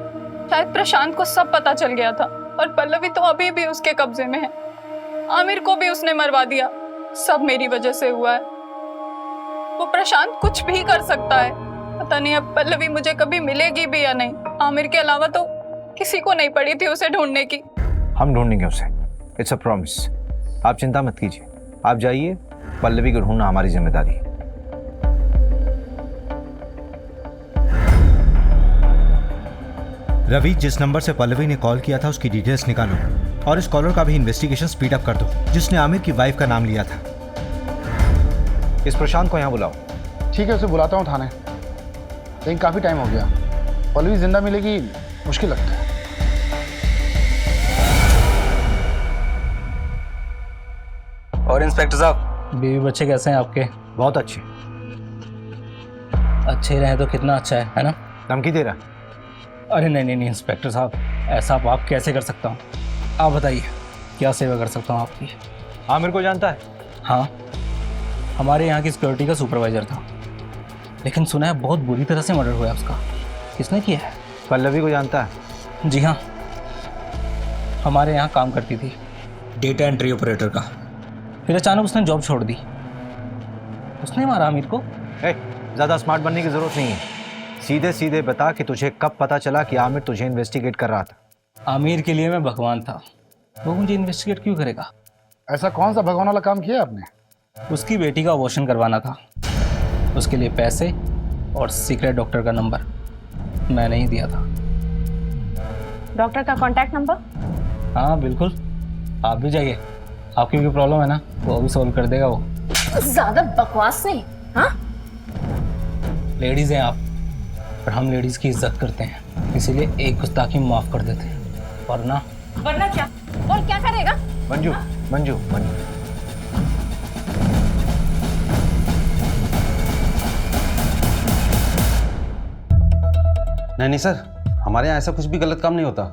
शायद प्रशांत को सब पता चल गया था और पल्लवी तो अभी भी उसके कब्जे में है। आमिर को भी उसने मरवा दिया। सब मेरी वजह से हुआ है। वो प्रशांत कुछ भी कर सकता है। पता नहीं अब पल्लवी मुझे कभी मिलेगी भी या नहीं। आमिर के अलावा तो किसी को नहीं पड़ी थी उसे ढूंढने की।
हम ढूंढेंगे उसे, इट्स अ प्रॉमिस। आप चिंता मत कीजिए, आप जाइए, पल्लवी को ढूंढना हमारी जिम्मेदारी है।
रवि, जिस नंबर से पल्लवी ने कॉल किया था उसकी डिटेल्स निकालो और इस कॉलर का भी इन्वेस्टिगेशन स्पीड अप कर दो, जिसने आमिर की वाइफ का नाम लिया था।
इस प्रशांत को यहाँ बुलाओ।
ठीक है, उसे बुलाता हूँ थाने, लेकिन काफ़ी टाइम हो गया। पल्लवी जिंदा मिलेगी मुश्किल लगता है।
और इंस्पेक्टर साहब, बीवी बच्चे कैसे हैं आपके?
बहुत अच्छे।
अच्छे रहे तो कितना अच्छा है ना?
धमकी दे रहा?
अरे नहीं इंस्पेक्टर साहब, ऐसा आप कैसे कर सकता हूँ? आप बताइए क्या सेवा कर सकता हूँ आपकी?
आमिर को जानता है?
हाँ, हमारे यहाँ की सिक्योरिटी का सुपरवाइजर था, लेकिन सुना है बहुत बुरी तरह से मर्डर हुआ है उसका। किसने किया है?
पल्लवी को जानता है?
जी हाँ, हमारे यहाँ काम करती थी डेटा एंट्री ऑपरेटर का। फिर अचानक उसने जॉब छोड़ दी। उसने मारा आमिर को।
ज़्यादा स्मार्ट बनने की ज़रूरत नहीं है, सीधे सीधे बता कि तुझे कब पता चला कि आमिर तुझे इन्वेस्टिगेट कर रहा था।
आमिर के लिए मैं भगवान था, वो मुझे इन्वेस्टिगेट क्यों करेगा?
ऐसा कौन सा भगवान वाला काम किया आपने?
उसकी बेटी का अबॉर्शन करवाना था, उसके लिए पैसे और सीक्रेट डॉक्टर का नंबर मैंने ही दिया था।
डॉक्टर का कॉन्टैक्ट नंबर?
हाँ बिल्कुल, आप भी जाइए, आपकी भी प्रॉब्लम है ना, वो भी सॉल्व कर देगा वो।
ज्यादा बकवास नहीं। हाँ,
लेडीज़ हैं आप, पर हम लेडीज़ की इज्जत करते हैं, इसीलिए एक गुस्ताखी माफ़ कर देते हैं, वरना
क्या और क्या करेगा?
मंजू मंजू मंजू, नहीं नहीं सर, हमारे यहाँ ऐसा कुछ भी गलत काम नहीं होता।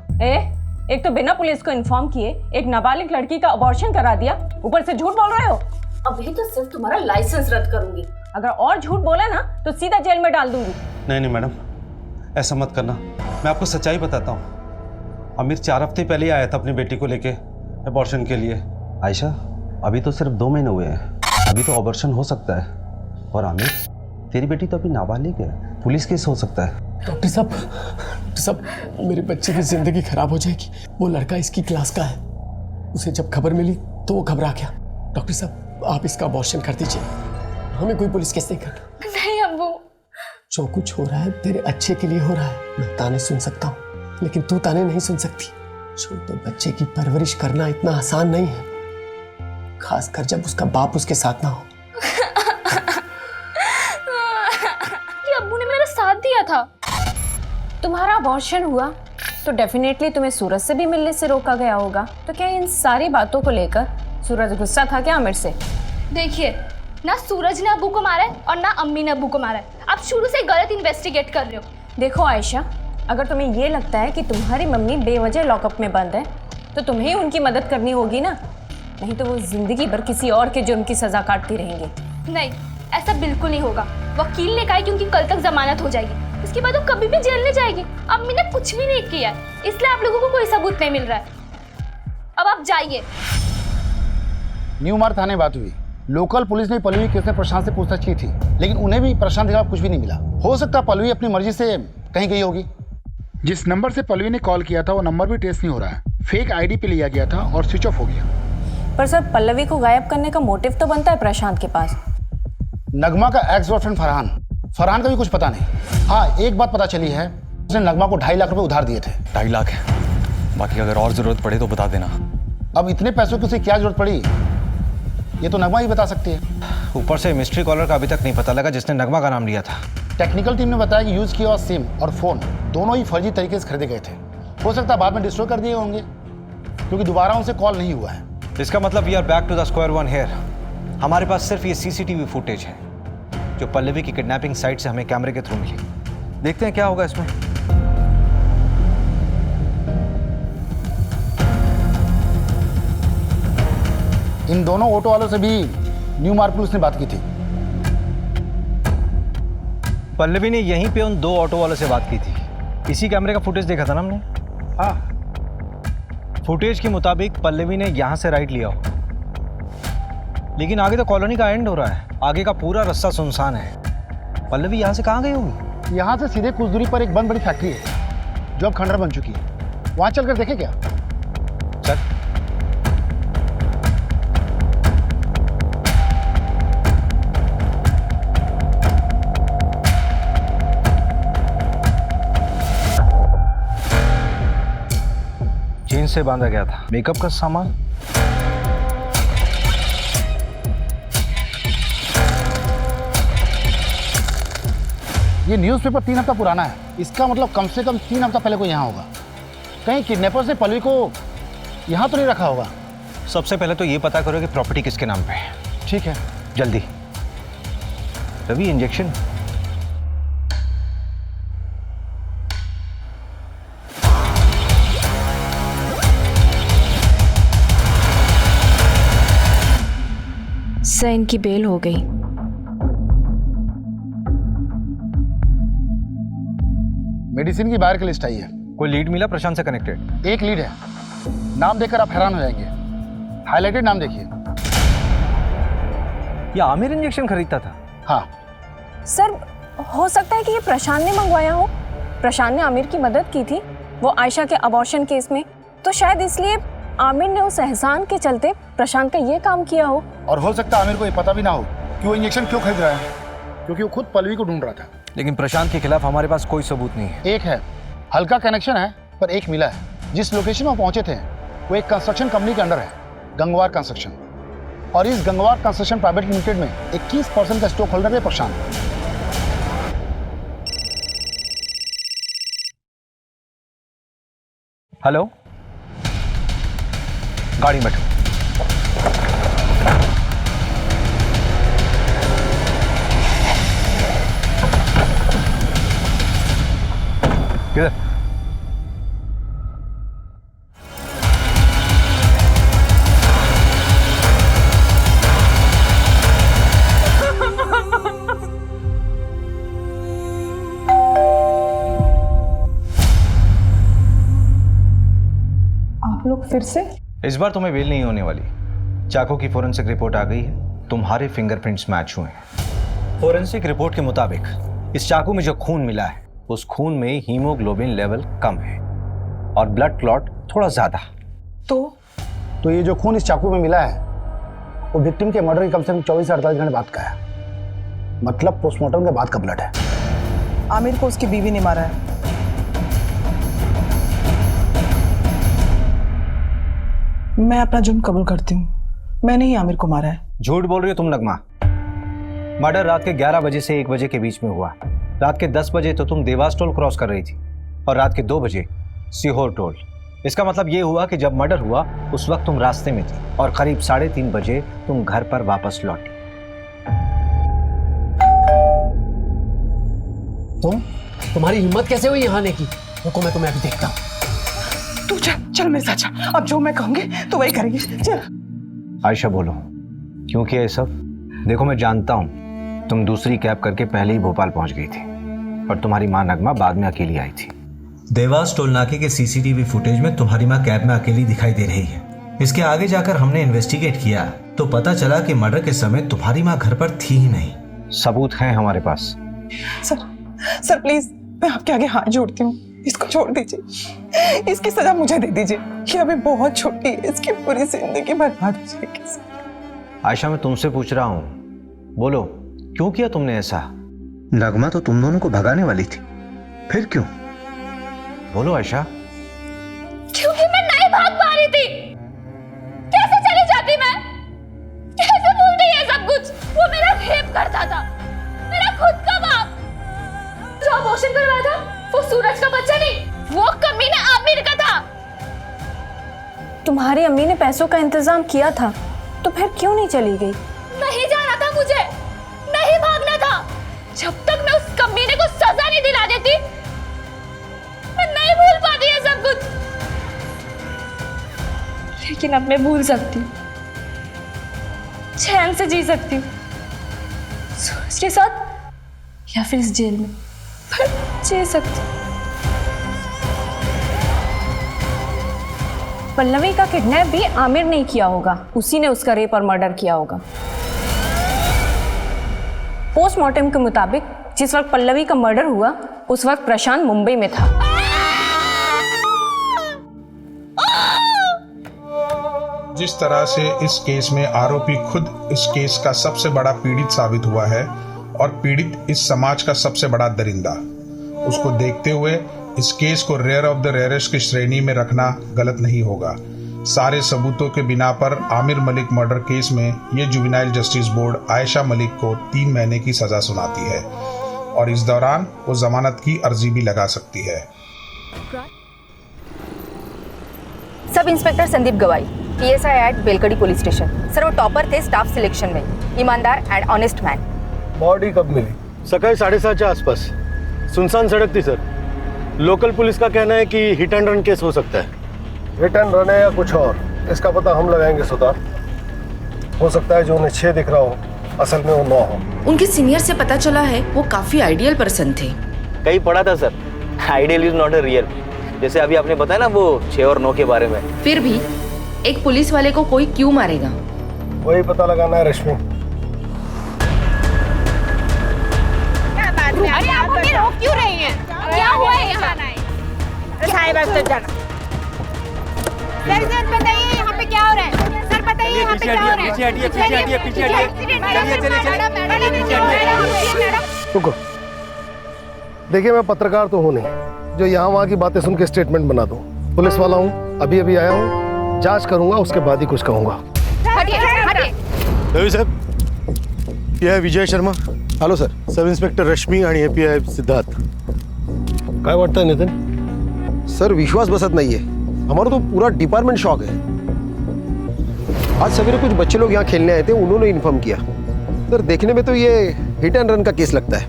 एक तो बिना पुलिस को इन्फॉर्म किए एक नाबालिग लड़की का अबॉर्शन करा दिया, ऊपर से झूठ बोल रहे हो। अभी तो सिर्फ तुम्हारा लाइसेंस रद्द करूंगी, अगर और झूठ बोला ना तो सीधा जेल में डाल दूंगी।
नहीं नहीं मैडम, ऐसा मत करना, मैं आपको सच्चाई बताता हूँ। आमिर 4 हफ्ते पहले ही आया था अपनी बेटी को लेके अबॉर्शन के लिए। आयशा, अभी तो सिर्फ 2 महीने हुए हैं, अभी तो अबॉर्शन हो सकता है। और आमिर, तेरी बेटी तो अभी नाबालिग है, पुलिस केस हो सकता है।
डॉक्टर साहब, मेरे बच्चे की जिंदगी खराब हो जाएगी। वो लड़का इसकी क्लास का है, उसे जब खबर मिली तो वो घबरा गया। डॉक्टर साहब, आप इसका अबॉर्शन कर दीजिए, हमें कोई पुलिस केस नहीं करना।
नहीं अब्बू,
जो कुछ हो रहा है तेरे अच्छे के लिए हो रहा है। मैं ताने सुन सकता हूँ, लेकिन तू ताने नहीं सुन सकती। छोटे बच्चे की परवरिश करना इतना आसान नहीं है, खासकर जब उसका बाप उसके साथ ना हो।
अब्बू ने मेरा साथ दिया था।
तुम्हारा अबॉर्शन हुआ तो डेफिनेटली तुम्हें सूरज से भी मिलने से रोका गया होगा, तो क्या इन सारी बातों को लेकर सूरज गुस्सा था क्या आमिर से?
देखिए, ना सूरज ने अब्बू को मारा है और ना अम्मी ने अब्बू को मारा है। आप शुरू से गलत इन्वेस्टिगेट कर रहे हो।
देखो आयशा, अगर तुम्हें ये लगता है कि तुम्हारी मम्मी बेवजह लॉकअप में बंद है तो तुम्हें ही उनकी मदद करनी होगी ना, नहीं तो वो जिंदगी भर किसी और के जुर्म की सजा काटती रहेंगी।
नहीं, ऐसा बिल्कुल नहीं होगा। वकील ने कहा है कि उनकी कल तक जमानत हो जाएगी, इसके बाद वो कभी भी जेल नहीं जाएगी। अम्मी ने कुछ भी नहीं किया है, इसलिए आप लोगों को कोई सबूत नहीं मिल रहा है। अब आप जाइए।
न्यू मार्ग थाने बात हुई, लोकल पुलिस ने पल्लवी केस में प्रशांत से पूछताछ की थी, लेकिन उन्हें भी प्रशांत के खिलाफ कुछ भी नहीं मिला। हो सकता पल्लवी अपनी मर्जी से कहीं गई होगी।
जिस नंबर से पल्लवी ने कॉल किया था वो नंबर भी ट्रेस नहीं हो रहा है, फेक आईडी पे लिया गया था और स्विच ऑफ हो गया।
पर सर, पल्लवी को गायब करने का मोटिव तो बनता है प्रशांत के पास।
नगमा का एक्स बॉयफ्रेंड फरहान का भी कुछ पता नहीं। हाँ, एक बात पता चली है, उसने नगमा को 2.5 लाख रुपए उधार दिए थे।
2.5 लाख है, बाकी अगर और जरूरत पड़े तो बता देना।
अब इतने पैसों की उसे क्या जरूरत पड़ी, ये तो नगमा ही बता सकती है।
ऊपर से मिस्ट्री कॉलर का अभी तक नहीं पता लगा जिसने नगमा का नाम लिया था।
टेक्निकल टीम ने बताया कि यूज किया हुआ सिम और फोन दोनों ही फर्जी तरीके से खरीदे गए थे। हो सकता है बाद में डिस्ट्रॉय कर दिए होंगे, क्योंकि दोबारा उनसे कॉल नहीं हुआ है।
इसका मतलब we are back to the square one here. हमारे पास सिर्फ ये सीसीटीवी फुटेज है जो पल्लवी की किडनैपिंग साइट से हमें कैमरे के थ्रू मिली। देखते हैं क्या होगा इसमें।
इन दोनों ऑटो वालों से भी न्यू मार्ग पुलिस ने बात की थी।
पल्लवी ने यहीं पे उन 2 ऑटो वालों से बात की थी। इसी कैमरे का फुटेज देखा था ना हमने। हाँ, फुटेज के मुताबिक पल्लवी ने यहाँ से राइट लिया हो, लेकिन आगे तो कॉलोनी का एंड हो रहा है, आगे का पूरा रास्ता सुनसान है। पल्लवी यहाँ से कहाँ गई होगी?
यहाँ से सीधे कुछ दूरी पर एक बहुत बड़ी फैक्ट्री है जो अब खंडर बन चुकी है, वहाँ चलकर देखें क्या?
चल। चेन से बांधा गया था, मेकअप का सामान।
ये न्यूज़पेपर 3 हफ्ता पुराना है, इसका मतलब कम से कम 3 हफ्ता पहले कोई यहाँ होगा। कहीं किडनैपर्स ने पल्लवी को यहाँ तो नहीं रखा होगा।
सबसे पहले तो ये पता करो कि प्रॉपर्टी किसके नाम पे है।
ठीक है,
जल्दी। रवि, इंजेक्शन।
सर, इनकी बेल हो गई।
मेडिसिन की बाहर की लिस्ट आई है।
कोई लीड मिला प्रशांत से कनेक्टेड?
एक लीड है, नाम देखकर आप हैरान हो जाएंगे। हाईलाइटेड नाम देखिए।
ये आमिर इंजेक्शन खरीदता था?
हाँ
सर, हो सकता है कि ये प्रशांत ने मंगवाया हो। प्रशांत ने आमिर की मदद की थी वो आयशा के अबॉर्शन केस में, तो शायद इसलिए आमिर ने उस एहसान के चलते प्रशांत का ये काम किया हो।
और हो सकता है आमिर को ये पता भी ना हो कि वो इंजेक्शन क्यों खरीद रहा है, क्योंकि वो खुद पल्लवी को ढूंढ रहा था।
लेकिन प्रशांत के खिलाफ हमारे पास कोई सबूत नहीं है।
एक है, हल्का कनेक्शन है, पर एक मिला है। जिस लोकेशन में पहुंचे थे वो एक कंस्ट्रक्शन कंपनी के अंडर है, गंगवार कंस्ट्रक्शन, और इस गंगवार कंस्ट्रक्शन प्राइवेट लिमिटेड में 21% का स्टॉक होल्डर है प्रशांत।
हेलो, गाड़ी में बैठो। किधर?
आप लोग फिर से?
इस बार तुम्हें बेल नहीं होने वाली। चाकू की फोरेंसिक रिपोर्ट आ गई है, तुम्हारे फिंगरप्रिंट्स मैच हुए हैं। फोरेंसिक रिपोर्ट के मुताबिक इस चाकू में जो खून मिला है उस खून में हीमोग्लोबिन लेवल कम है और ब्लड क्लॉट थोड़ा ज्यादा।
तो ये जो खून इस चाकू में मिला है वो विक्टिम के मर्डर के कम से कम 24 से 48 घंटे बाद का है, मतलब पोस्टमार्टम के बाद का ब्लड है।
आमिर को उसकी बीवी ने मारा है। मैं अपना जुर्म कबूल करती हूँ, मैंने ही आमिर को मारा है।
झूठ बोल रही हो तुम नगमा। मर्डर रात के 11 बजे से 1 बजे के बीच में हुआ। रात के 10 बजे तो तुम देवास टोल क्रॉस कर रही थी और रात के 2 बजे सीहोर टोल। इसका मतलब ये हुआ कि जब मर्डर हुआ उस वक्त तुम रास्ते में थी और करीब 3:30 बजे तुम घर पर वापस लौटी।
तुम्हारी हिम्मत कैसे हुई यहाँ आने की? रुको, मैं तुम्हें अभी देखता हूँ।
तू चल मेरे साथ चल, अब जो मैं कहूंगी तो वही करेंगे। चल।
आयशा बोलो, क्यों किया ये सब? देखो मैं जानता हूँ तुम दूसरी कैब करके पहले ही भोपाल पहुंच गई थी और तुम्हारी माँ नगमा बाद में अकेली आई थी।
देवास टोल नाके के सीसीटीवी फुटेज में तुम्हारी माँ कैब में अकेली दिखाई दे रही है। इसके आगे जाकर हमने इन्वेस्टिगेट किया तो पता चला कि मर्डर के समय तुम्हारी माँ घर पर थी ही नहीं।
सबूत हैं हमारे पास।
सर प्लीज, मैं आपके आगे हाथ जोड़ती हूँ, इसको छोड़ दीजिए। इसकी सजा मुझे दे दीजिए। ये अभी बहुत छोटी है, इसकी पूरी जिंदगी बर्बाद हो जाएगी।
आयशा मैं तुमसे पूछ रहा हूँ, बोलो क्यों किया तुमने ऐसा?
नगमा तो तुम दोनों को भगाने वाली थी, फिर क्यों?
बोलो आयशा।
क्योंकि मैं नहीं भाग पा रही थी। कैसे चली जाती मैं? कैसे भूलती है सब कुछ? वो मेरा रेप करता था, मेरा खुद का बाप। जो अबॉर्शन करवाया था वो सूरज का बच्चा नहीं, वो कमीना आमिर का था।
तुम्हारी अम्मी ने पैसों का इंतजाम किया था तो फिर क्यों नहीं चली गई?
नहीं जाना था मुझे, नहीं भागना था। जब तक मैं उस कमीने को सजा नहीं दिला देती मैं नहीं भूल पाती है सब कुछ। लेकिन अब मैं भूल सकती हूँ, चैन से जी सकती हूँ, सूरज के साथ या फिर इस जेल में, पर जी सकती हूँ।
पल्लवी का किडनैप भी आमिर ने किया होगा, उसी ने उसका रेप और मर्डर किया होगा। पोस्टमार्टम के मुताबिक जिस वक्त पल्लवी का मर्डर हुआ उस वक्त प्रशांत मुंबई में था।
जिस तरह से इस केस में आरोपी खुद इस केस का सबसे बड़ा पीड़ित साबित हुआ है और पीड़ित इस समाज का सबसे बड़ा दरिंदा, उसको देखते हुए इस केस को रेयर ऑफ द रेयरेस्ट की श्रेणी में रखना गलत नहीं होगा। सारे सबूतों के बिना पर आमिर मलिक मर्डर केस में ये juvenile justice board Ayesha Malik को 3 महीने की सजा सुनाती है और इस दौरान वो जमानत की अर्जी भी लगा सकती है।
सब inspector Sandeep Gawai, PSI at Belkadi police station. Sir वो टॉपर थे स्टाफ सिलेक्शन में, ईमानदार एंड ऑनेस्ट मैन।
बॉडी कब मिली? सकाळी 7:30 के आसपास। सुनसान सड़क थी सर। लोकल पुलिस का कहना है कि हिट एंड रन केस हो सकता है। हिट एंड रन है या कुछ और, इसका पता हम लगाएंगे सुधार। हो सकता है जो उन्हें 6 दिख रहा हो असल में वो 9 हो।
उनके सीनियर से पता चला है वो काफी आइडियल पर्सन थे।
कहीं पढ़ा था sir, ideal is not a real. जैसे अभी आपने बताया ना वो 6 और 9 के बारे में।
फिर भी एक पुलिस वाले को कोई क्यों मारेगा?
वही पता लगाना है रश्मि।
अरे आप हमें रोक क्यों रही हैं? क्या हुआ है यहाँ? सर बताइए यहाँ पे क्या हो रहा है? सर बताइए यहाँ पे क्या हो रहा है?
रुको, देखिए मैं पत्रकार तो हूँ नहीं जो यहाँ वहाँ की बातें सुन के स्टेटमेंट बना दूँ। पुलिस वाला हूँ, अभी अभी आया हूँ, जांच करूंगा उसके बाद ही कुछ कहूँगा। रवि साहब, ये है Vijay Sharma. Hello sir. Sub inspector Rashmi आणि API सिद्धार्थ। काय वाटतंय नितीन?
सर विश्वास बसत नाहीये।
हमारा तो पूरा डिपार्टमेंट शॉक है। आज सवेरे कुछ बच्चे लोग यहाँ खेलने आए थे, उन्होंने इन्फॉर्म किया। सर देखने में तो ये हिट एंड रन का केस लगता है।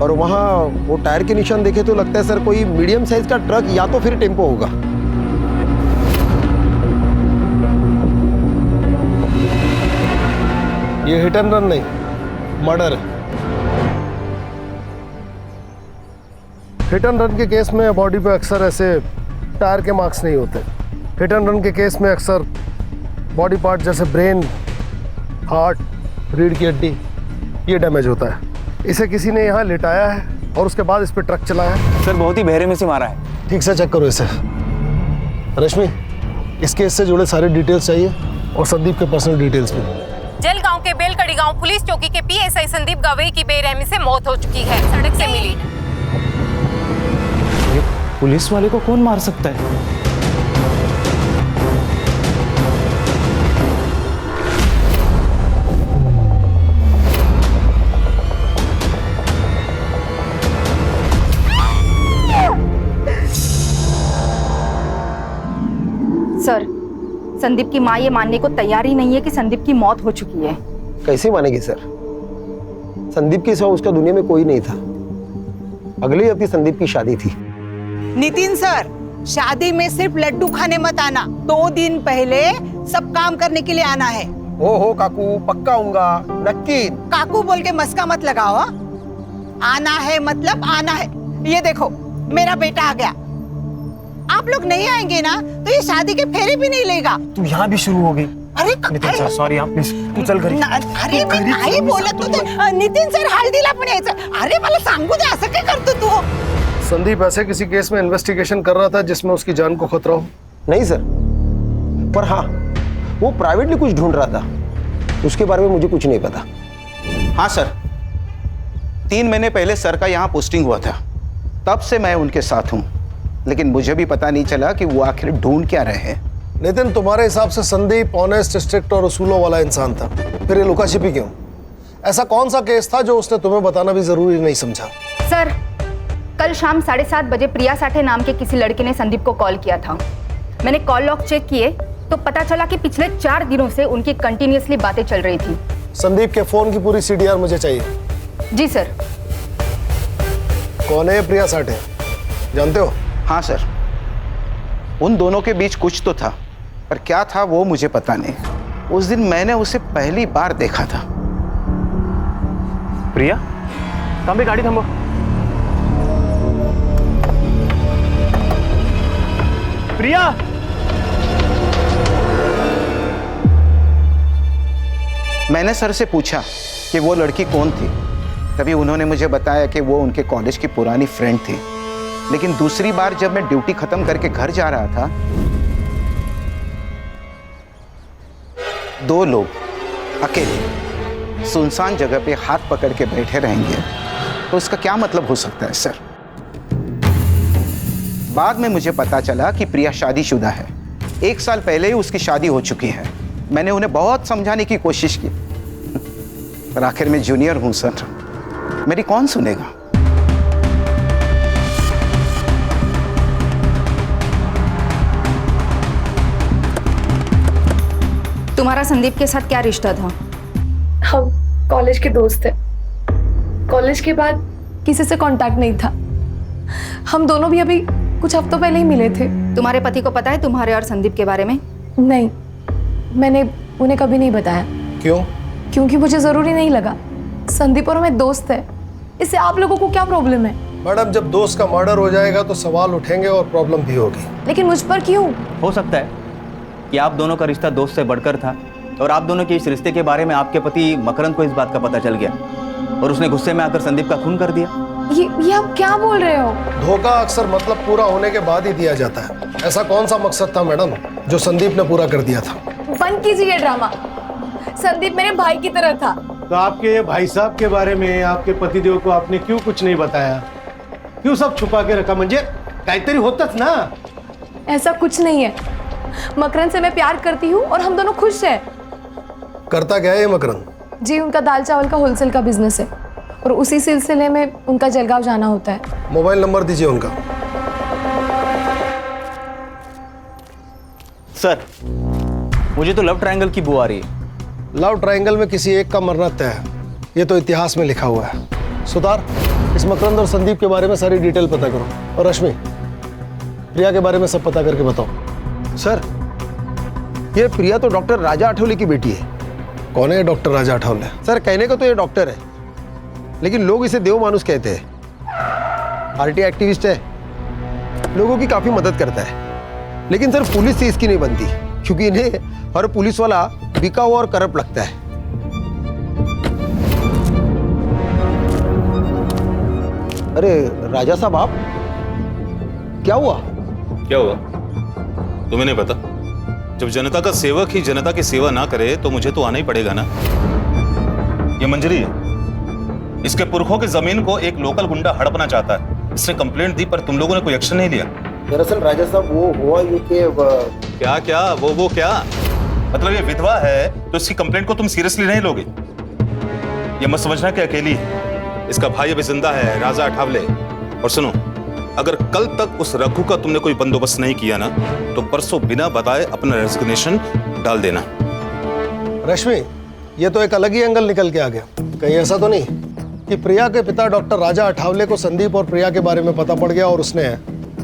और वहाँ वो टायर के निशान देखे तो लगता है सर कोई मीडियम साइज का ट्रक या तो फिर टेम्पो होगा। ये हिट एंड रन नहीं, मर्डर है। हिट एंड रन के केस में बॉडी पे अक्सर ऐसे टायर के मार्क्स नहीं होते। हिट एंड रन के केस में अक्सर बॉडी पार्ट जैसे ब्रेन, हार्ट, रीढ़ की हड्डी ये डैमेज होता है। इसे किसी ने यहाँ लिटाया है और उसके बाद इस पे ट्रक चलाया है।
सर बहुत ही बहरे में से मारा है।
ठीक से चेक करो इसे। रश्मि, इस केस से जुड़े सारे डिटेल्स चाहिए और संदीप के पर्सनल डिटेल्स भी।
जलगांव के बेलकड़ी गांव पुलिस चौकी के पीएसआई संदीप गवई की बेरहमी से मौत हो चुकी है। सड़क से मिली।
पुलिस वाले को कौन मार सकता है?
सर, संदीप की माँ ये मानने को तैयार ही नहीं है कि संदीप की मौत हो चुकी है।
कैसे मानेगी सर? संदीप के सिवा उसका दुनिया में कोई नहीं था। अगले हफ्ते संदीप की शादी थी।
नितिन सर, शादी में सिर्फ लड्डू खाने मत आना, 2 दिन पहले सब काम करने के लिए आना है।
हो काकू, पक्का आऊंगा, नक्की।
काकू बोल के मस्का मत लगाओ। आना है मतलब आना है। ये देखो मेरा बेटा आ गया। आप लोग नहीं आएंगे ना तो ये शादी के फेरे भी नहीं लेगा।
तू यहाँ भी शुरू हो गई।
अरे
सॉरी आप प्लीज, तू चल घरी।
अरे मी नाही बोलत होते नितीन सर, हळदीला पण यायचं। अरे मला सांगू दे, असं काय करतो तू?
संदीप ऐसे किसी केस में इन्वेस्टिगेशन कर रहा था जिसमें उसकी जान को खतरा हो? नहीं सर, पर हाँ वो प्राइवेटली कुछ ढूंढ रहा था। उसके बारे में मुझे कुछ नहीं पता।
हाँ सर, 3 महीने पहले सर का यहाँ पोस्टिंग हुआ था, तब से मैं उनके साथ हूँ, लेकिन मुझे भी पता नहीं चला कि वो आखिर ढूंढ क्या रहे हैं।
नितिन, तुम्हारे हिसाब से संदीप ऑनेस्ट, स्ट्रिक्ट और उसूलों वाला इंसान था, फिर ये लुका छिपी क्यों? ऐसा कौन सा केस था जो उसने तुम्हें बताना भी जरूरी नहीं समझा?
सर, कल शाम 7:30 बजे प्रिया साठे नाम के किसी लड़के ने संदीप को कॉल किया था। मैंने कॉल लॉग चेक किए तो पता चला कि पिछले 4 दिनों से उनकी कंटिन्यूअसली बातें चल रही थी।
संदीप के फोन की पूरी CDR मुझे चाहिए।
जी सर।
कौन है प्रिया साठे, जानते हो?
हाँ सर, उन दोनों के बीच कुछ तो था, पर क्या था वो मुझे पता नहीं। उस दिन मैंने उसे पहली बार देखा था।
प्रिया, कहाँ पे गाड़ी थमो। प्रिया,
मैंने सर से पूछा कि वो लड़की कौन थी, तभी उन्होंने मुझे बताया कि वो उनके कॉलेज की पुरानी फ्रेंड थी। लेकिन दूसरी बार जब मैं ड्यूटी खत्म करके घर जा रहा था, 2 लोग अकेले सुनसान जगह पे हाथ पकड़ के बैठे रहेंगे, तो इसका क्या मतलब हो सकता है सर? बाद में मुझे पता चला कि प्रिया शादीशुदा है। 1 साल पहले ही उसकी शादी हो चुकी है। मैंने उन्हें बहुत समझाने की कोशिश की, पर आखिर में जूनियर हूं सर, मेरी कौन सुनेगा?
तुम्हारा संदीप के साथ क्या रिश्ता था?
हम कॉलेज के दोस्त थे। कॉलेज के बाद किसी से कांटेक्ट नहीं था। हम दोनों भी अभी कुछ हफ्तों पहले ही मिले थे।
तुम्हारे पति को पता है तुम्हारे और संदीप के बारे में?
नहीं, मैंने उन्हें कभी नहीं बताया।
क्यों?
क्योंकि मुझे जरूरी नहीं लगा। संदीप और मैं दोस्त है, इससे आप लोगों को क्या प्रॉब्लम है?
मैडम, जब दोस्त का मर्डर हो जाएगा तो सवाल उठेंगे और प्रॉब्लम भी होगी।
लेकिन मुझ पर क्यों?
हो सकता है कि आप दोनों का रिश्ता दोस्त से बढ़कर था और आप दोनों के इस रिश्ते के बारे में आपके पति मकरंद को इस बात का पता चल गया और उसने गुस्से में आकर संदीप का खून कर दिया।
ये आप क्या बोल रहे हो?
धोखा अक्सर मतलब पूरा होने के बाद ही दिया जाता है। ऐसा कौन सा मकसद था मैडम जो संदीप ने पूरा कर दिया था?
बंद कीजिए ड्रामा। संदीप मेरे भाई की तरह था।
तो आपके भाई साहब के बारे में आपके पतिदेव को आपने क्यों कुछ नहीं बताया? क्यों सब छुपा के रखा? म्हणजे काहीतरी होतच ना।
ऐसा कुछ नहीं है। मकरंद से मैं प्यार करती हूँ और हम दोनों खुश हैं।
करता क्या है ये मकरंद?
जी, उनका दाल चावल का होलसेल का बिजनेस है और उसी सिलसिले में उनका जलगांव जाना होता है।
मोबाइल नंबर दीजिए उनका।
सर, मुझे तो लव ट्रायंगल की बू आ रही है।
लव ट्रायंगल में किसी एक का मरना तय है, ये तो इतिहास में लिखा हुआ है। सुतार, इस मकरंद और संदीप के बारे में सारी डिटेल पता करो, और रश्मि, प्रिया के बारे में सब पता करके बताओ।
सर, ये प्रिया तो डॉक्टर राजा आठवले की बेटी है।
कौन है डॉक्टर राजा आठवले?
सर, कहने को तो ये डॉक्टर है, लेकिन लोग इसे देव मानुस कहते हैं। पार्टी एक्टिविस्ट है, लोगों की काफी मदद करता है, लेकिन सर पुलिस से इसकी नहीं बनती, क्योंकि इन्हें हर पुलिस वाला बिका हुआ और करप्ट लगता है। अरे राजा साहब, आप क्या हुआ?
क्या हुआ तुम्हें नहीं पता? जब जनता का सेवक ही जनता की सेवा ना करे तो मुझे तो आना ही पड़ेगा ना। ये मंजरी है, इसके पुरखों की जमीन को एक लोकल गुंडा हड़पना चाहता है। इसने कंप्लेंट दी पर तुम लोगों ने कोई एक्शन नहीं लिया।
दरअसल राजा साहब, वो हुआ ये कि
क्या क्या वो क्या मतलब, ये विधवा है तो इसकी कंप्लेंट को तुम सीरियसली नहीं लोगे? ये मत समझना कि अकेली है, इसका भाई अभी जिंदा है, राजा अठावले। और सुनो, अगर कल तक उस रघु का तुमने कोई बंदोबस्त नहीं किया ना, तो परसों बिना बताए अपना रेजिग्नेशन डाल देना।
रश्मि, ये तो एक अलग ही एंगल निकल के आ गया। कहीं ऐसा तो नहीं कि प्रिया के पिता डॉक्टर राजा अठावले को संदीप और प्रिया के बारे में पता पड़ गया और उसने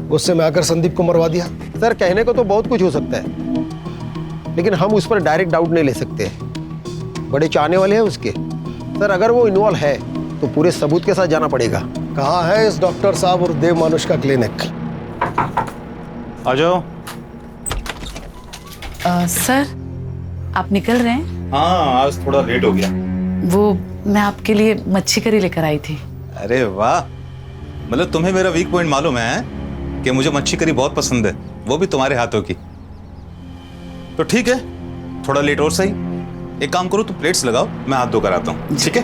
गुस्से में आकर संदीप को मरवा दिया?
सर, कहने को तो बहुत कुछ हो सकता है, लेकिन हम उस पर डायरेक्ट डाउट नहीं ले सकते। बड़े चाहने वाले हैं उसके। सर, अगर वो इन्वॉल्व है तो पूरे सबूत के साथ जाना पड़ेगा।
कहाँ है इस डॉक्टर साहब और देव मानुष का क्लिनिक?
आ जाओ।
सर, आप निकल रहे हैं?
हाँ, आज थोड़ा लेट हो गया।
वो मैं आपके लिए मच्छी करी लेकर आई थी।
अरे वाह, मतलब तुम्हें मेरा वीक पॉइंट मालूम है कि मुझे मच्छी करी बहुत पसंद है, वो भी तुम्हारे हाथों की। तो ठीक है, थोड़ा लेट और सही। एक काम करो, तुम प्लेट्स लगाओ, मैं हाथ धोकर आता हूँ, ठीक है?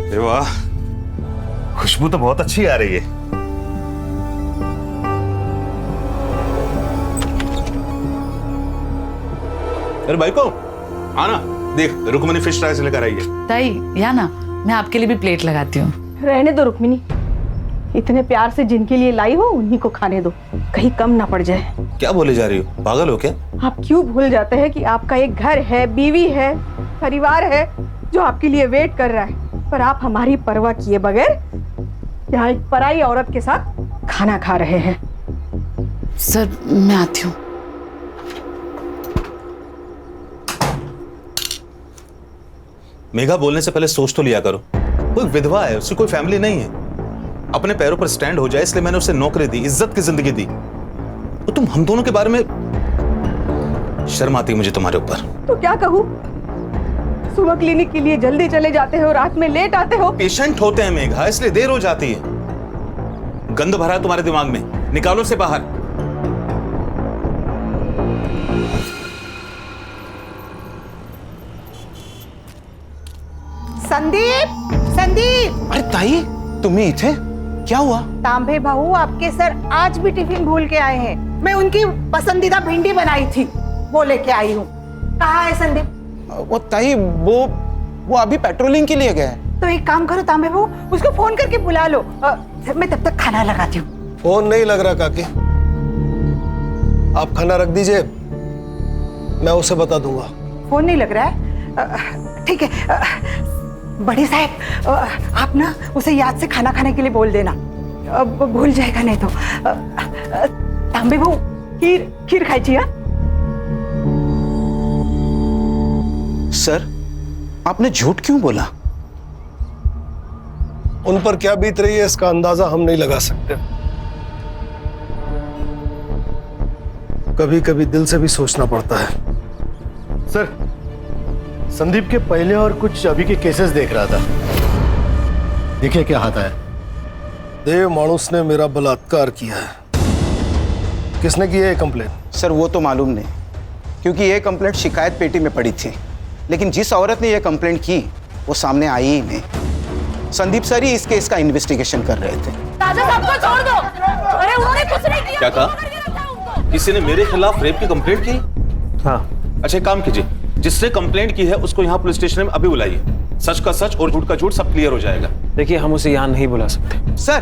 अरे वाह, खुशबू तो बहुत अच्छी आ रही है। अरे भाई को आना, देख रुक्मिनी फिश फ्राई से लेकर आई है।
ताई, या ना, मैं आपके लिए भी प्लेट लगाती हूँ।
रहने दो रुक्मिनी, इतने प्यार से जिनके लिए लाई हो उन्हीं को खाने दो, कहीं कम ना पड़ जाए।
क्या बोले जा रही हो, पागल हो क्या?
आप क्यों भूल जाते हैं कि आपका एक घर है, बीवी है, परिवार है जो आपके लिए वेट कर रहा है, पर आप हमारी परवाह किए बगैर यहाँ एक पराई औरत के साथ खाना खा रहे हैं।
सर, मैं आती हूँ।
मेघा, बोलने से पहले सोच तो लिया करो। वो एक विधवा है, उसकी कोई फैमिली नहीं है, अपने पैरों पर स्टैंड हो जाए इसलिए मैंने उसे नौकरी दी, इज्जत की जिंदगी दी। तो तुम हम दोनों के बारे में, शर्म आती है मुझे तुम्हारे ऊपर।
तो क्या कहूँ, सुबह क्लिनिक के लिए जल्दी चले जाते हो, रात में लेट आते हो।
पेशेंट होते हैं मेघा, इसलिए देर हो जाती है। गंद भरा है तुम्हारे दिमाग में, निकालो से बाहर।
संदीप, संदीप!
अरे ताई, तुम्ही इथे? क्या हुआ?
तांबे भाऊ आपके सर आज भी टिफिन भूल के आए हैं। मैं उनकी पसंदीदा भिंडी बनाई थी, वो लेके आई हूँ। कहाँ है संदीप?
वो ताई, वो अभी पेट्रोलिंग के लिए गए।
तो एक काम करो तांबे भाऊ, उसको फोन करके बुला लो। मैं तब तक खाना लगाती हूँ।
फोन नहीं लग रहा काकी, आप खाना रख दीजिए, मैं उसे बता दूंगा।
फोन नहीं लग रहा है? ठीक है बड़े साहब, आप ना उसे याद से खाना खाने के लिए बोल देना, भूल जाएगा नहीं तो। तांबे भाऊ, खीर खाई?
सर, आपने झूठ क्यों बोला?
उन पर क्या बीत रही है इसका अंदाजा हम नहीं लगा सकते। कभी कभी दिल से भी सोचना पड़ता है। सर, संदीप के पहले और कुछ अभी के केसेस देख रहा था, देखिए क्या आता है। देव मानुस ने मेरा बलात्कार किया है। किसने की है कंप्लेंट?
सर, वो तो मालूम नहीं, क्योंकि ये कंप्लेंट शिकायत पेटी में पड़ी थी, लेकिन जिस औरत ने ये कंप्लेंट की वो सामने आई ही नहीं। संदीप सर ही इस केस का इन्वेस्टिगेशन कर रहे थे।
राजा साहब को छोड़ दो। अरे उन्होंने कुछ नहीं किया।
क्या कहा? किसी ने मेरे खिलाफ रेप की कंप्लेंट की?
हाँ।
अच्छा, एक काम कीजिए, जिसने कंप्लेंट की है उसको यहाँ पुलिस स्टेशन में अभी बुलाइए। सच का सच और झूठ का झूठ सब क्लियर हो जाएगा।
देखिए, हम उसे यहाँ नहीं बुला सकते।
सर,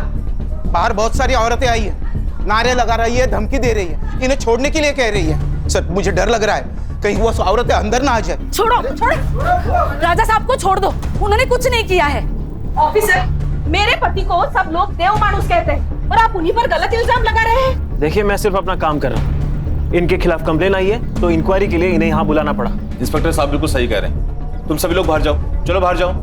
बाहर बहुत सारी औरतें आई है, नारे लगा रही है, धमकी दे रही है, इन्हें छोड़ने के लिए कह रही है। सर, मुझे डर लग रहा है कहीं वो औरतें अंदर ना आ जाए।
छोड़ो राजा साहब को छोड़ दो, उन्होंने कुछ नहीं किया है। ऑफिसर, मेरे पति को सब लोग देव मानुस कहते हैं और आप उन्हीं पर गलत इल्जाम लगा रहे हैं।
देखिए, मैं सिर्फ अपना काम कर रहा हूँ। इनके खिलाफ कंप्लेन आई है तो इंक्वायरी के लिए इन्हें यहाँ बुलाना पड़ा।
इंस्पेक्टर साहब बिल्कुल सही कह रहे हैं। तुम सभी लोग बाहर जाओ, चलो बाहर जाओ,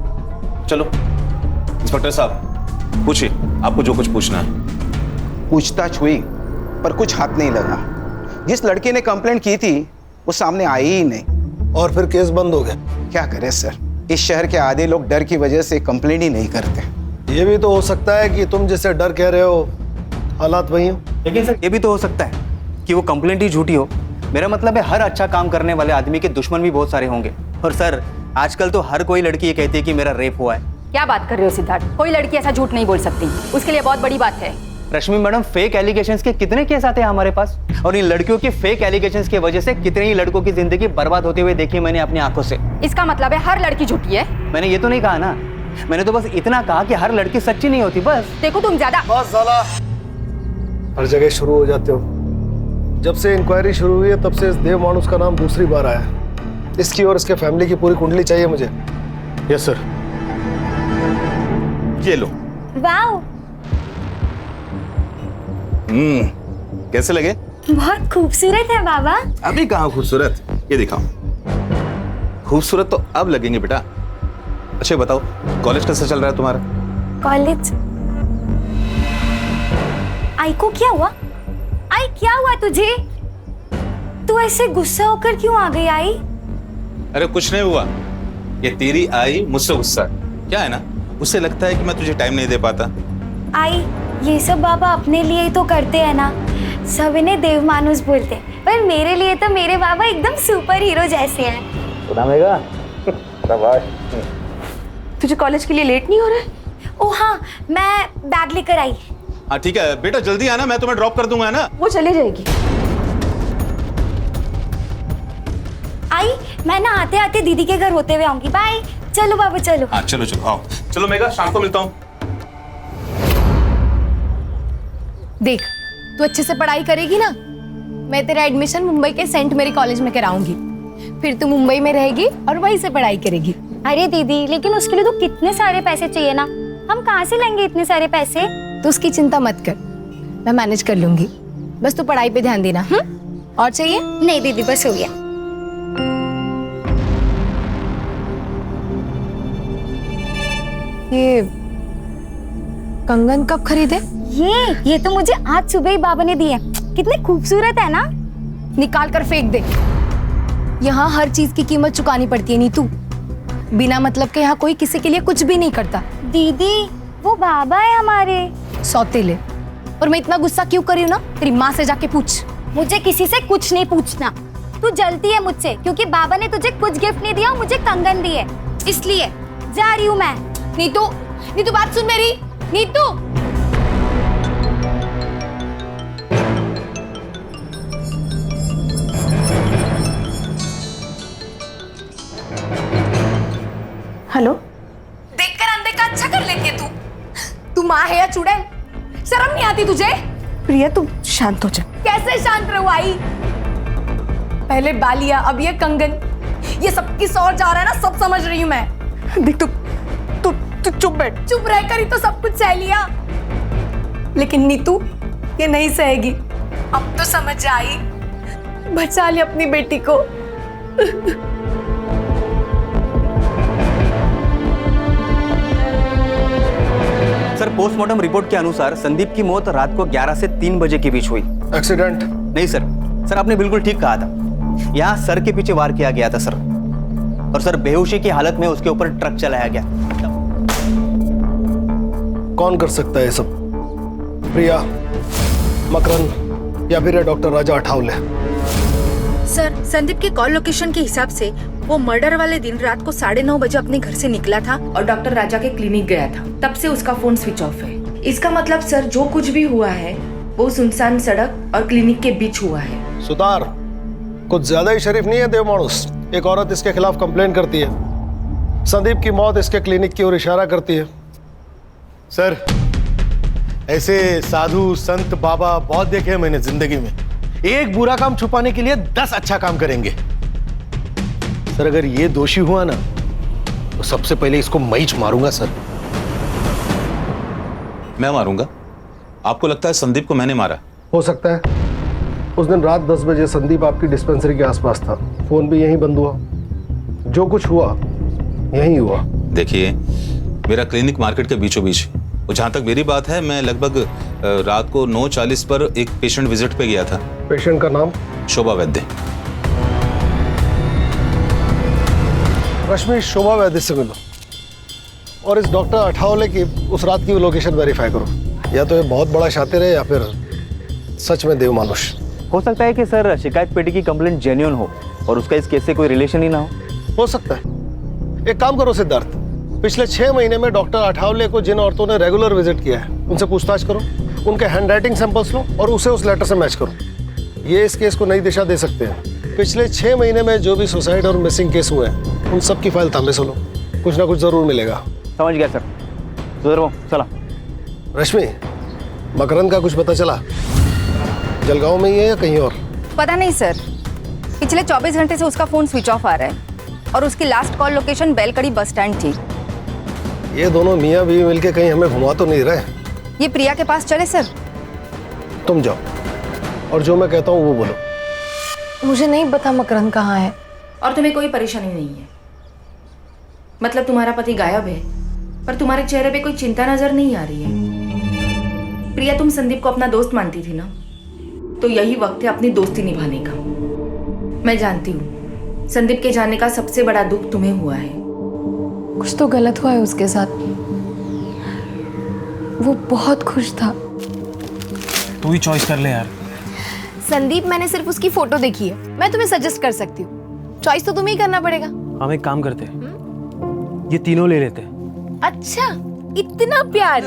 चलो। इंस्पेक्टर साहब पूछिए, आपको जो कुछ पूछना है।
पूछताछ हुई पर कुछ हाथ नहीं लगा। जिस लड़के ने कंप्लेंट की थी वो सामने आई ही नहीं।
और फिर केस बंद हो गया।
क्या करें सर, इस शहर के आधे लोग डर की वजह से कंप्लेंट ही नहीं करते।
ये भी तो हो सकता है कि तुम जैसे डर कह रहे हो हालात वही हो।
लेकिन सर, ये भी तो हो सकता है कि वो कंप्लेंट ही झूठी हो। मेरा मतलब है, हर अच्छा काम करने वाले आदमी के दुश्मन भी बहुत सारे होंगे। और सर, आजकल तो हर कोई लड़की ये कहती है कि मेरा रेप हुआ है।
क्या बात कर रहे हो सिद्धार्थ? कोई लड़की ऐसा झूठ नहीं बोल सकती, उसके लिए बहुत बड़ी बात है।
रश्मि मैडम, फेक एलिगेशंस के कितने केस आते हैं हमारे पास, और इन लड़कियों के फेक एलिगेशंस की वजह से कितने ही लड़कों की जिंदगी बर्बाद होते हुए देखी मैंने अपनी आंखों से।
इसका मतलब है हर लड़की झूठी है?
मैंने ये तो नहीं कहा ना, मैंने तो बस इतना कहा कि हर लड़की सच्ची नहीं होती, बस।
देखो तुम ज्यादा
बस साला, हर जगह शुरू हो जाते हो। जब से इंक्वायरी शुरू हुई है तब से इस देव मानुस का नाम दूसरी बार आया है। इसकी और इसके फैमिली की पूरी कुंडली चाहिए मुझे। Yes sir.
ये लो।
वाओ,
कैसे लगे?
बहुत खूबसूरत है बाबा।
अभी कहाँ खूबसूरत, ये दिखाओ। खूबसूरत तो अब लगेंगे बेटा। अच्छा बताओ, कॉलेज कैसा चल रहा है तुम्हारा?
कॉलेज? आई को क्या हुआ? आई क्या हुआ तुझे? तू ऐसे गुस्सा होकर क्यों आ गई आई?
अरे कुछ नहीं हुआ, ये तेरी आई मुझसे गुस्सा है। क्या है ना, उससे लगता है कि मैं तुझे टाइम नहीं दे पाता।
आई, ये सब बाबा अपने लिए ही तो करते हैं ना, सब इन्हें देव मानुस बोलते हैं, पर मेरे लिए तो मेरे बाबा एकदम सुपर हीरो जैसे हैं।
सुनाएगा?
तुझे कॉलेज के लिए लेट नहीं हो रहा है?
ओह हाँ, मैं बैग लेकर आई।
हाँ ठीक है बेटा, जल्दी आना, मैं तुम्हें ड्रॉप कर दूंगा ना।
वो चले जाएगी।
आई, मैं ना आते आते दीदी के घर होते हुए आऊंगी। बाय। चलो बाबू चलो।
हाँ चलो चलो, आओ चलो मेघा, शाम को मिलता हूँ।
देख, तू अच्छे से पढ़ाई करेगी ना, मैं तेरा एडमिशन मुंबई के सेंट मेरी कॉलेज में कराऊंगी। फिर तू मुंबई में रहेगी और वहीं से पढ़ाई करेगी।
अरे दीदी, लेकिन उसके लिए तो कितने सारे पैसे चाहिए ना, हम कहाँ से लेंगे इतने सारे पैसे?
तो उसकी चिंता मत कर, मैं मैनेज कर लूंगी। बस तू पढ़ाई पे ध्यान देना। और चाहिए?
नहीं दीदी, बस हो गया।
ये कंगन कब खरीदे?
ये तो मुझे आज सुबह ही बाबा ने दिए। कितने खूबसूरत है ना।
निकाल कर फेंक दे। यहाँ हर चीज की कीमत चुकानी पड़ती है नीतू। बिना मतलब के यहाँ कोई किसी के लिए कुछ भी नहीं करता।
दीदी, वो बाबा है हमारे
सौतेले। और मैं इतना गुस्सा क्यों कर रही हूँ ना, तेरी माँ से जाके पूछ।
मुझे किसी से कुछ नहीं पूछना। तू जलती है मुझसे क्योंकि बाबा ने तुझे कुछ गिफ्ट नहीं दिया, मुझे कंगन दिए, इसलिए जा रही हूँ मैं।
नीतू, नीतू बात सुन मेरी। नीतू,
हेलो।
देखकर अनदेखा अच्छा कर लेती है तू माँ है या चुड़ैल? शर्म नहीं आती तुझे?
प्रिया तुम शांत हो जा।
कैसे शांत रहूं आई? पहले बालिया, अब ये कंगन, ये सब किस और जा रहा है ना, सब समझ रही हूँ मैं।
देख तू चुप बैठ।
चुप रहकर ही तो सब कुछ सह लिया, लेकिन नीतू ये नहीं सहेगी। अब तो समझ आई, बचा लिया अपनी बेटी को।
सर, पोस्टमार्टम रिपोर्ट के अनुसार संदीप की मौत रात को 11 से 3 बजे के बीच हुई।
एक्सीडेंट?
नहीं सर आपने बिल्कुल ठीक कहा था। यहाँ सर के पीछे वार किया गया था सर, और सर बेहोशी की हालत में उसके ऊपर ट्रक चलाया गया।
कौन कर सकता है ये सब? प्रिया, मकरन या फिर डॉक्टर राजा अठावले?
सर, संदीप के कॉल लोकेशन के हिसाब से वो मर्डर वाले दिन रात को 9:30 बजे अपने घर से निकला था और डॉक्टर राजा के क्लिनिक गया था। तब से उसका फोन स्विच ऑफ है। इसका मतलब सर, जो कुछ भी हुआ है वो सुनसान सड़क और क्लिनिक के बीच हुआ है।
सुतार, कुछ ज्यादा ही शरीफ नहीं है देव मानुस? एक औरत इसके खिलाफ कंप्लेन करती है, संदीप की मौत इसके क्लिनिक की ओर इशारा करती है।
सर, ऐसे साधु संत बाबा बहुत देखे हैं मैंने जिंदगी में। एक बुरा काम छुपाने के लिए 10 अच्छा काम करेंगे। सर, अगर ये दोषी हुआ ना तो सबसे पहले इसको मैं ही मारूंगा सर।
मैं मारूंगा? आपको लगता है संदीप को मैंने मारा?
हो सकता है। उस दिन रात 10 बजे संदीप आपकी डिस्पेंसरी के आसपास था, फोन भी यहीं बंद हुआ। जो कुछ हुआ यहीं हुआ।
देखिए, मेरा क्लिनिक मार्केट के बीचों बीच है और जहां तक मेरी बात है, मैं लगभग रात को 9:40 पर एक पेशेंट विजिट पे गया था।
पेशेंट का नाम?
शोभा वैद्य।
रश्मि, शोभा वैद्य से मिलो और इस डॉक्टर अठावले की उस रात की लोकेशन वेरीफाई करो। या तो ये बहुत बड़ा शातिर है या फिर सच में देव मानुष।
हो सकता है कि सर शिकायत पेटी की कंप्लेंट जेन्युइन हो और उसका इस केस से कोई रिलेशन ही ना
हो सकता है। एक काम करो सिद्धार्थ, पिछले 6 महीने में डॉक्टर अठावले को जिन औरतों ने रेगुलर विजिट किया है उनसे पूछताछ करो, उनके हैंडराइटिंग सैंपल्स लो और उसे उस लेटर से मैच करो। ये इस केस को नई दिशा दे सकते हैं। पिछले 6 महीने में जो भी सुसाइड और मिसिंग केस हुए हैं उन सब की फाइल तांबे से लो, कुछ ना कुछ जरूर मिलेगा।
समझ गया सर। सुधरवो, चला।
रश्मि, मकरंद का कुछ पता चला? जलगांव में ही है या कहीं और?
पता नहीं सर, पिछले 24 घंटे से उसका फोन स्विच ऑफ आ रहा है और उसकी last call location बेलकड़ी bus stand थी।
ये दोनों मियाँ बीवी मिलके कहीं हमें घुमा तो नहीं रहे?
ये प्रिया के पास चले सर?
तुम जाओ और जो मैं कहता हूँ वो बोलो।
मुझे नहीं पता मकरंद कहाँ है।
और तुम्हें कोई परेशानी नहीं है? मतलब तुम्हारा पति गायब है पर तुम्हारे चेहरे पे कोई चिंता नजर नहीं आ रही है। प्रिया, तुम संदीप को अपना दोस्त मानती थी ना, तो यही वक्त है अपनी दोस्ती निभाने का। मैं जानती हूँ संदीप के जाने का सबसे बड़ा दुख तुम्हें हुआ है।
कुछ तो गलत हुआ है उसके साथ। वो बहुत खुश था।
तू ही चॉइस कर ले यार।
संदीप, मैंने सिर्फ उसकी फोटो देखी है। मैं तुम्हें सजेस्ट कर सकती हूँ, चॉइस तो तुम्हें ही करना पड़ेगा।
हम एक काम करते, ये तीनों ले लेते।
अच्छा, इतना प्यार?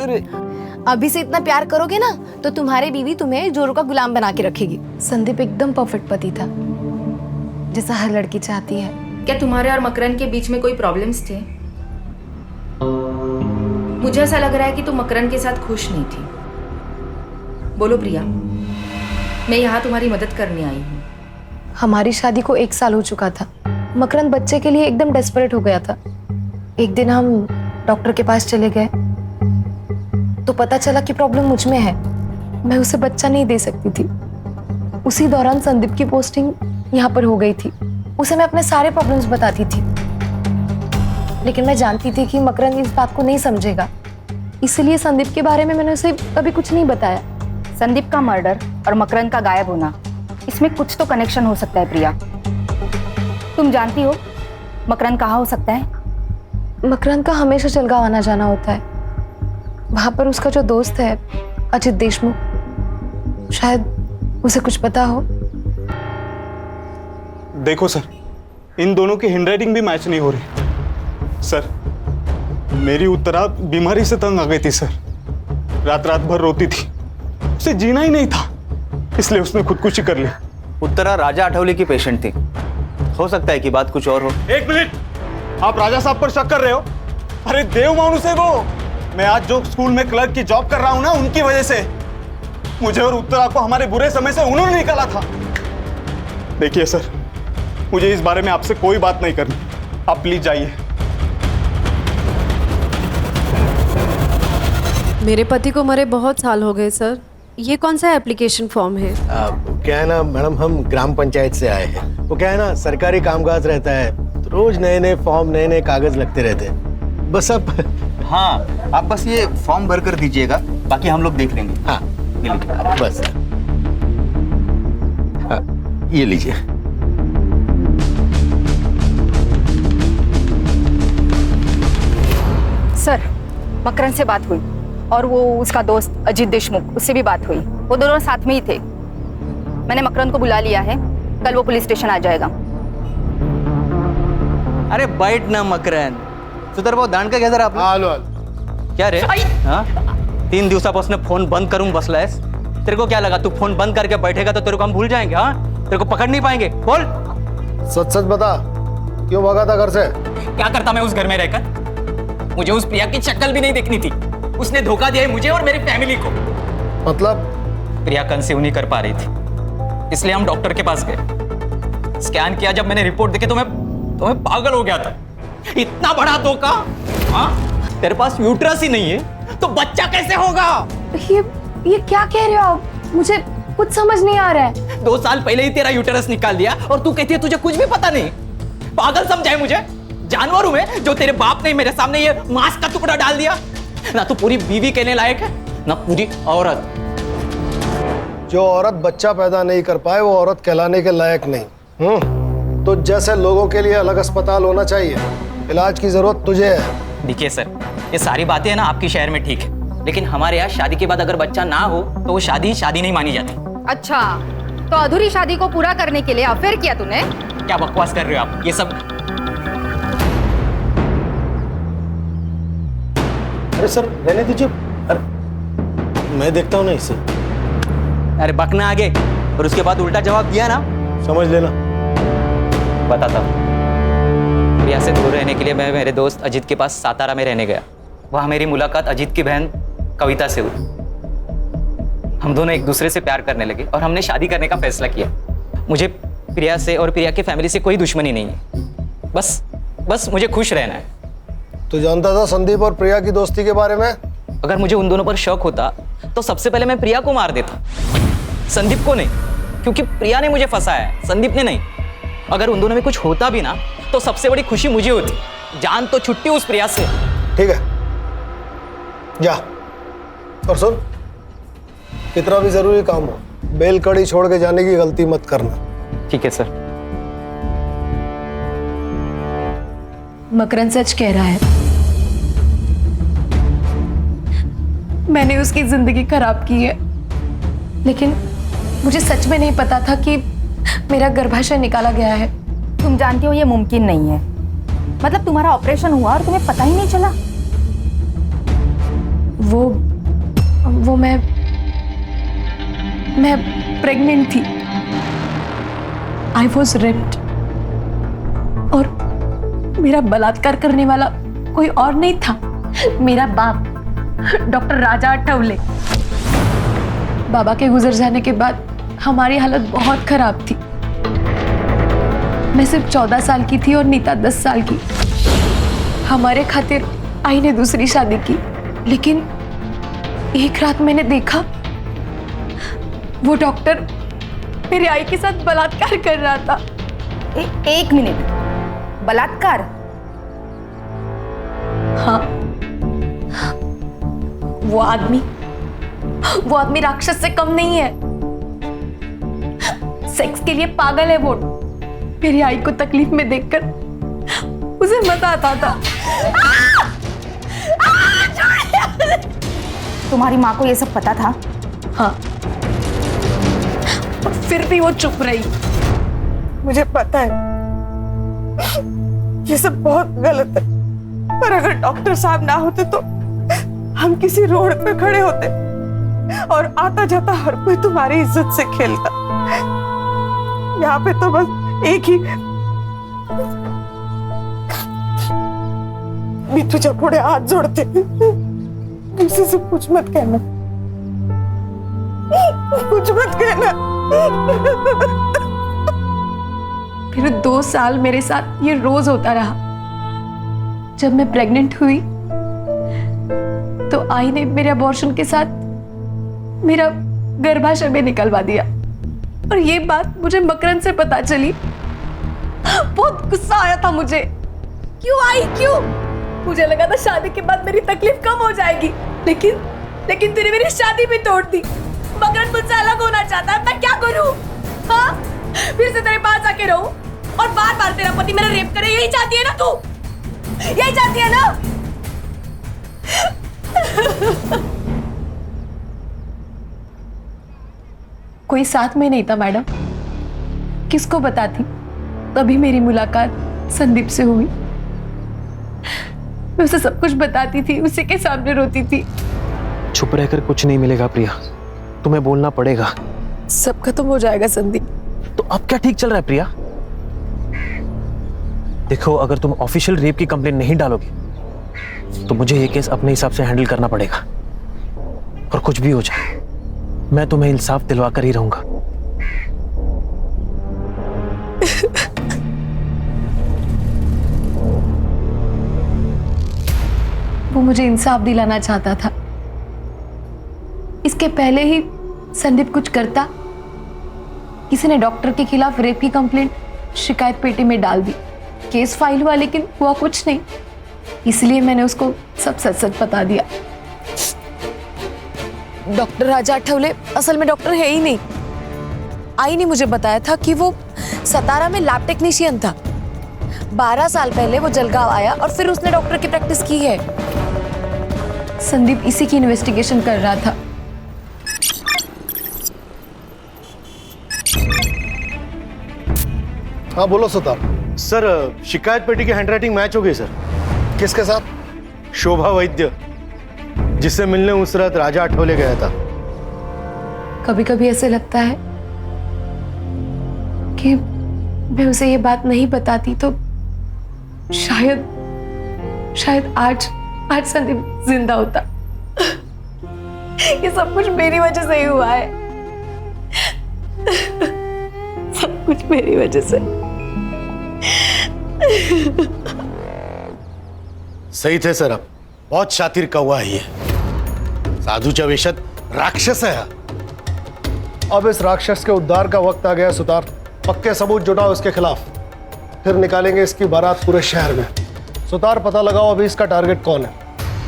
अभी से इतना प्यार करोगे ना तो तुम्हारी बीवी तुम्हें जोरों का गुलाम बना के रखेगी। संदीप एकदम परफेक्ट पति था, जैसा हर लड़की चाहती है।
क्या तुम्हारे और मकरंद के बीच में कोई प्रॉब्लम्स थे? मुझे ऐसा लग रहा है कि तुम मकरंद के साथ खुश नहीं थी। बोलो प्रिया, मैं यहाँ तुम्हारी मदद करने आई हूँ।
हमारी शादी को 1 साल हो चुका था। मकरंद बच्चे के लिए एकदम डेस्परेट हो गया था। एक दिन हम डॉक्टर के पास चले गए तो पता चला कि प्रॉब्लम मुझ में है। मैं उसे बच्चा नहीं दे सकती थी। उसी दौरान संदीप की पोस्टिंग यहाँ पर हो गई थी। उसे मैं अपने सारे प्रॉब्लम्स बताती थी, लेकिन मैं जानती थी कि मकरंद इस बात को नहीं समझेगा। इसलिए संदीप के बारे में मैंने उसे कभी कुछ नहीं बताया।
संदीप का मर्डर और मकरंद का गायब होना, इसमें कुछ तो कनेक्शन हो सकता है प्रिया। तुम जानती हो मकरंद कहाँ हो सकता है?
मकरंद का हमेशा जलगांव आना जाना होता है। वहां पर उसका जो दोस्त है अजित देशमुख, शायद उसे कुछ पता हो।
देखो सर, इन दोनों की हैंडराइटिंग भी मैच नहीं हो रही। सर, मेरी उत्तरा बीमारी से तंग आ गई थी सर। रात भर रोती थी, उसे जीना ही नहीं था, इसलिए उसने खुदकुशी कर ली।
उत्तरा राजा अठावले की पेशेंट थी। हो सकता है कि बात कुछ और हो।
1 मिनट, आप राजा साहब पर शक कर रहे हो? अरे देव मानुस है वो। मैं आज जो स्कूल में क्लर्क की जॉब कर रहा हूं ना, उनकी वजह से मुझे और उत्तरा को हमारे बुरे समय से उन्होंने निकाला था। देखिए सर, मुझे इस बारे में आपसे कोई बात नहीं करनी। आप प्लीज जाइए।
मेरे पति को मरे बहुत साल हो गए सर। ये कौन सा एप्लीकेशन फॉर्म है?
क्या है ना मैडम, हम ग्राम पंचायत से आए हैं। वो क्या है ना, सरकारी कामकाज रहता है तो रोज नए नए फॉर्म, नए नए कागज लगते रहते हैं। बस अब
हाँ, आप बस ये फॉर्म भर कर दीजिएगा, बाकी हम लोग देख लेंगे।
हाँ, ये लीजिए बस। ये लीजिए।
सर, मकरंद से बात हुई और वो उसका दोस्त अजित देशमुख, उससे भी बात हुई। वो दोनों साथ में ही थे। मैंने मकरंद को बुला लिया है, कल वो पुलिस स्टेशन आ जाएगा।
अरे बैठ ना मकरंद, सुधर भाऊ दांड का घेजर आप। क्या रे? हाँ, 3 दिवसापासून फोन बंद करून बसलायस। तेरे को क्या लगा तू फोन बंद करके बैठेगा तो तेरे को हम भूल जाएंगे? हाँ, तेरे को पकड़ नहीं पाएंगे। बोल
सच सच बता, क्यों भागा था घर से?
क्या करता मैं उस घर में रहकर? मुझे उस प्रिया की शक्ल भी नहीं देखनी थी। उसने धोखा दिया है मुझे और मेरी फैमिली को।
मतलब?
प्रिया कंसीव नहीं कर पा रही थी, इसलिए हम डॉक्टर के पास गए। स्कैन किया, जब मैंने रिपोर्ट देखी तो मैं पागल हो गया था। इतना बड़ा धोखा। हाँ, तेरे पास यूट्रस ही नहीं है तो बच्चा कैसे होगा?
ये क्या कह रहे हो आप? मुझे कुछ समझ नहीं आ रहा है।
2 साल पहले ही तेरा यूटेरस निकाल दिया और तू कहती है तुझे कुछ भी पता नहीं। पागल समझाए मुझे? जानवर हूं मैं जो तेरे बाप ने मेरे सामने ये मांस का टुकड़ा डाल दिया? ना तू पूरी बीवी कहने लायक है, ना पूरी औरत।
जो औरत बच्चा पैदा नहीं कर पाए वो औरत कहलाने के लायक नहीं। तो जैसे लोगों के लिए अलग अस्पताल होना चाहिए, इलाज की जरूरत तुझे है।
देखिए सर, ये सारी बातें है ना आपके शहर में ठीक है, लेकिन हमारे यहाँ शादी के बाद अगर बच्चा ना हो तो वो शादी नहीं मानी जाती।
अच्छा, तो अधूरी शादी को पूरा करने के लिए अफेयर किया तूने?
क्या बकवास कर रहे हो आप? ये सब
अरे सर रहने दीजिए। अरे मैं देखता हूँ ना इसे।
अरे बकना आगे और उसके बाद उल्टा जवाब दिया ना,
समझ लेना।
बताता हूँ। प्रिया से दूर रहने के लिए मैं मेरे दोस्त अजीत के पास सातारा में रहने गया। वहाँ मेरी मुलाकात अजीत की बहन कविता से हुई। हम दोनों एक दूसरे से प्यार करने लगे और हमने शादी करने का फैसला किया। मुझे प्रिया से और प्रिया की फैमिली से कोई दुश्मनी नहीं है। बस मुझे खुश रहना है।
तू जानता था संदीप और प्रिया की दोस्ती के बारे में?
अगर मुझे उन दोनों पर शक होता तो सबसे पहले मैं प्रिया को मार देता, संदीप को नहीं, क्योंकि प्रिया ने मुझे फंसाया है, संदीप ने नहीं। अगर उन दोनों में कुछ होता भी ना तो सबसे बड़ी खुशी मुझे होती। जान तो छुट्टी उस प्रिया से।
ठीक है, जा। और सुन, कितना भी जरूरी काम हो, बेल कड़ी छोड़ के जाने की गलती मत करना।
ठीक है सर।
मकरंद सच कह रहा है। मैंने उसकी जिंदगी खराब की है, लेकिन मुझे सच में नहीं पता था कि मेरा गर्भाशय निकाला गया है।
तुम जानती हो ये मुमकिन नहीं है। मतलब तुम्हारा ऑपरेशन हुआ और तुम्हें पता ही नहीं चला?
वो मैं प्रेग्नेंट थी। आई वॉज रेप्ड और मेरा बलात्कार करने वाला कोई और नहीं था, मेरा बाप डॉक्टर राजा अठवले। बाबा के गुजर जाने के बाद हमारी हालत बहुत खराब थी। मैं सिर्फ 14 साल की थी और नीता 10 साल की। हमारे खातिर आई ने दूसरी शादी की, लेकिन एक रात मैंने देखा वो डॉक्टर मेरी आई के साथ बलात्कार कर रहा था।
एक मिनट, बलात्कार?
हाँ, वो आदमी राक्षस से कम नहीं है। सेक्स के लिए पागल है वो। मेरी आई को तकलीफ में देखकर उसे मजा आता था।
तुम्हारी माँ को ये सब पता था?
हाँ, और फिर भी वो चुप रही।
मुझे पता है ये सब बहुत गलत है, पर अगर डॉक्टर साहब ना होते तो हम किसी रोड पे खड़े होते और आता जाता हर कोई तुम्हारी इज्जत से खेलता। यहाँ पे तो बस एक ही भी तुझे पुढे हाथ जोड़ते। किसी से कुछ मत कहना, कुछ मत कहना।
फिर 2 साल मेरे साथ ये रोज होता रहा। जब मैं प्रेग्नेंट हुई तो आई ने मेरे अबॉर्शन के साथ मेरा गर्भाशय में निकलवा दिया। और ये बात मुझे मकरंद से पता चली। बहुत गुस्सा आया था मुझे। क्यों आई, क्यों? मुझे लगा था शादी के बाद मेरी तकलीफ कम हो जाएगी, लेकिन तूने मेरी शादी भी तोड़ दी। मकरंद मुझसे अलग होना चाहता है, मैं क्या करूं? हाँ, फिर से तेरे पास आके रहूं और बार बार तेरा पति मेरा रेप करे? यही चाहती है ना तू? यही चाहती है ना? कोई साथ में नहीं था मैडम, किसको बताती? तभी मेरी मुलाकात संदीप से हुई। मैं उसे सब कुछ बताती थी, उसी के सामने रोती थी।
चुप रहकर कुछ नहीं मिलेगा प्रिया, तुम्हें बोलना पड़ेगा।
सब खत्म हो जाएगा संदीप।
तो अब क्या ठीक चल रहा है प्रिया?
देखो, अगर तुम ऑफिशियल रेप की कंप्लेंट नहीं डालोगे तो मुझे ये केस अपने हिसाब से हैंडल करना पड़ेगा। और कुछ भी हो जाए, मैं तुम्हें इंसाफ दिलवा कर ही रहूंगा।
वो मुझे इंसाफ दिलाना चाहता था। इसके पहले ही संदीप कुछ करता, किसी ने डॉक्टर के खिलाफ रेप की कंप्लेंट शिकायत पेटी में डाल दी, केस फाइल हुआ, लेकिन हुआ कुछ नहीं। इसलिए मैंने उसको सब सच सच बता दिया। डॉक्टर राजा आठवले असल में डॉक्टर है ही नहीं। आई ने मुझे बताया था कि वो सतारा में लैब टेक्नीशियन था। 12 साल पहले वो जलगांव आया और फिर उसने डॉक्टर की प्रैक्टिस की है। संदीप इसी की इन्वेस्टिगेशन कर रहा था।
हाँ बोलो सुतार।
सर, शिकायत पेटी की हैंडराइटिंग मैच हो गई सर।
किसके साथ?
शोभा वैद्य, जिससे मिलने उस रात राजा आठवले गया था।
कभी कभी ऐसे लगता है कि मैं उसे ये बात नहीं बताती तो शायद आज संदीप जिंदा होता। ये सब कुछ मेरी वजह से ही हुआ है। सब कुछ मेरी वजह से।
सही थे सर, आप बहुत शातिर कौवा है ये। साधुच्या वेशात राक्षस है।
अब इस राक्षस के उद्धार का वक्त आ गया सुतार। पक्के सबूत जुटाओ इसके खिलाफ, फिर निकालेंगे इसकी बारात पूरे शहर में। सुतार, पता लगाओ अभी इसका टारगेट कौन है,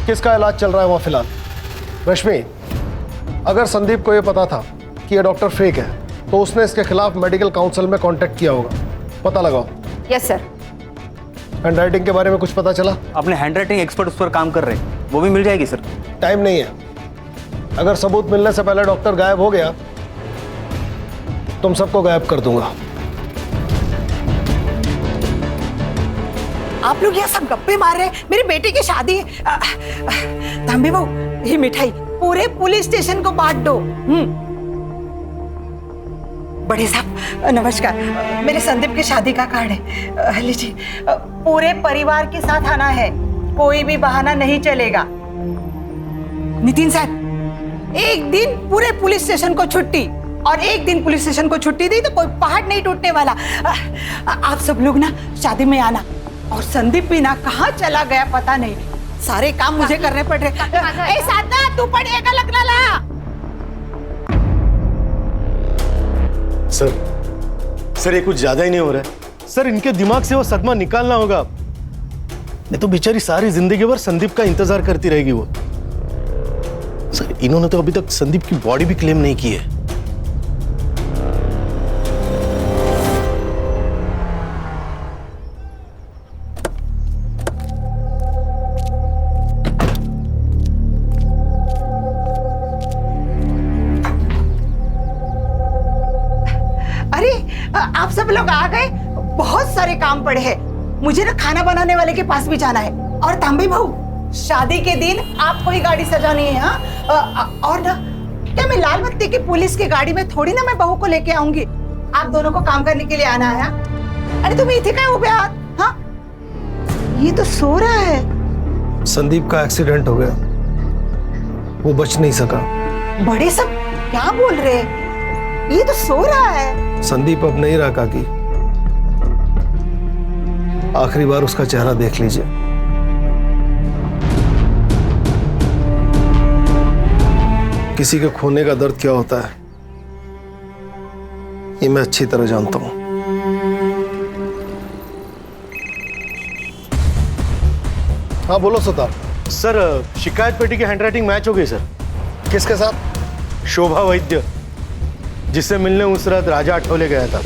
किसका इलाज चल रहा है वहां फिलहाल। रश्मि, अगर संदीप को यह पता था कि यह डॉक्टर फेक है तो उसने इसके खिलाफ मेडिकल काउंसिल में कांटेक्ट किया होगा। पता लगाओ।
Yes sir.
हैंडराइटिंग के बारे में कुछ पता चला?
अपने हैंडराइटिंग एक्सपर्ट उस पर काम कर रहे हैं, वो भी मिल जाएगी सर।
टाइम नहीं है। अगर सबूत मिलने से पहले डॉक्टर गायब हो गया, तुम सबको गायब कर दूंगा।
आप लोग यहाँ सब गप्पे मार रहे हैं, मेरी बेटी की शादी है। तांबे बहू, ये मिठाई पूरे पुलिस स्टेशन को बांट दो। बड़े साहब नमस्कार, मेरे संदीप की शादी का कार्ड है, लीजिए। पूरे परिवार के साथ आना है, कोई भी बहाना नहीं चलेगा। नितिन साहब, एक दिन पूरे पुलिस स्टेशन को छुट्टी, और एक दिन पुलिस स्टेशन को छुट्टी दी तो कोई पहाड़ नहीं टूटने वाला। आप सब लोग ना शादी में आना। और संदीप भी ना कहाँ चला गया पता नहीं, सारे काम मुझे करने पड़ रहे। ए साधना, तू पढ़ेगा लगना ला।
सर ये कुछ ज्यादा ही नहीं हो रहा है सर। इनके दिमाग से वो सदमा निकालना होगा, नहीं तो बेचारी सारी जिंदगी भर संदीप का इंतजार करती रहेगी वो। सर, इन्होंने तो अभी तक संदीप की बॉडी भी क्लेम नहीं की है।
आप सब लोग आ गए, बहुत सारे काम पड़े हैं। मुझे ना खाना बनाने वाले के पास भी जाना है। और तांबे बहू, शादी के दिन आपको ही गाड़ी सजानी है। हाँ, और ना क्या मैं लाल बत्ती की पुलिस की गाड़ी में थोड़ी ना मैं बहू को लेके आऊंगी। आप दोनों को काम करने के लिए आना है। अरे तुम इथे क्या उभे आहात? हाँ, ये तो सो रहा है।
संदीप का एक्सीडेंट हो गया, वो बच नहीं सका।
बड़े सब क्या बोल रहे हैं? ये तो सो रहा है।
संदीप अब नहीं रहा काकी, आखिरी बार उसका चेहरा देख लीजिए। किसी के खोने का दर्द क्या होता है ये मैं अच्छी तरह जानता हूं। हाँ बोलो सुतार।
सर, शिकायत पेटी की हैंडराइटिंग मैच हो गई सर।
किसके साथ?
शोभा वैद्य, जिससे मिलने उस रात राजा आठवले गया था।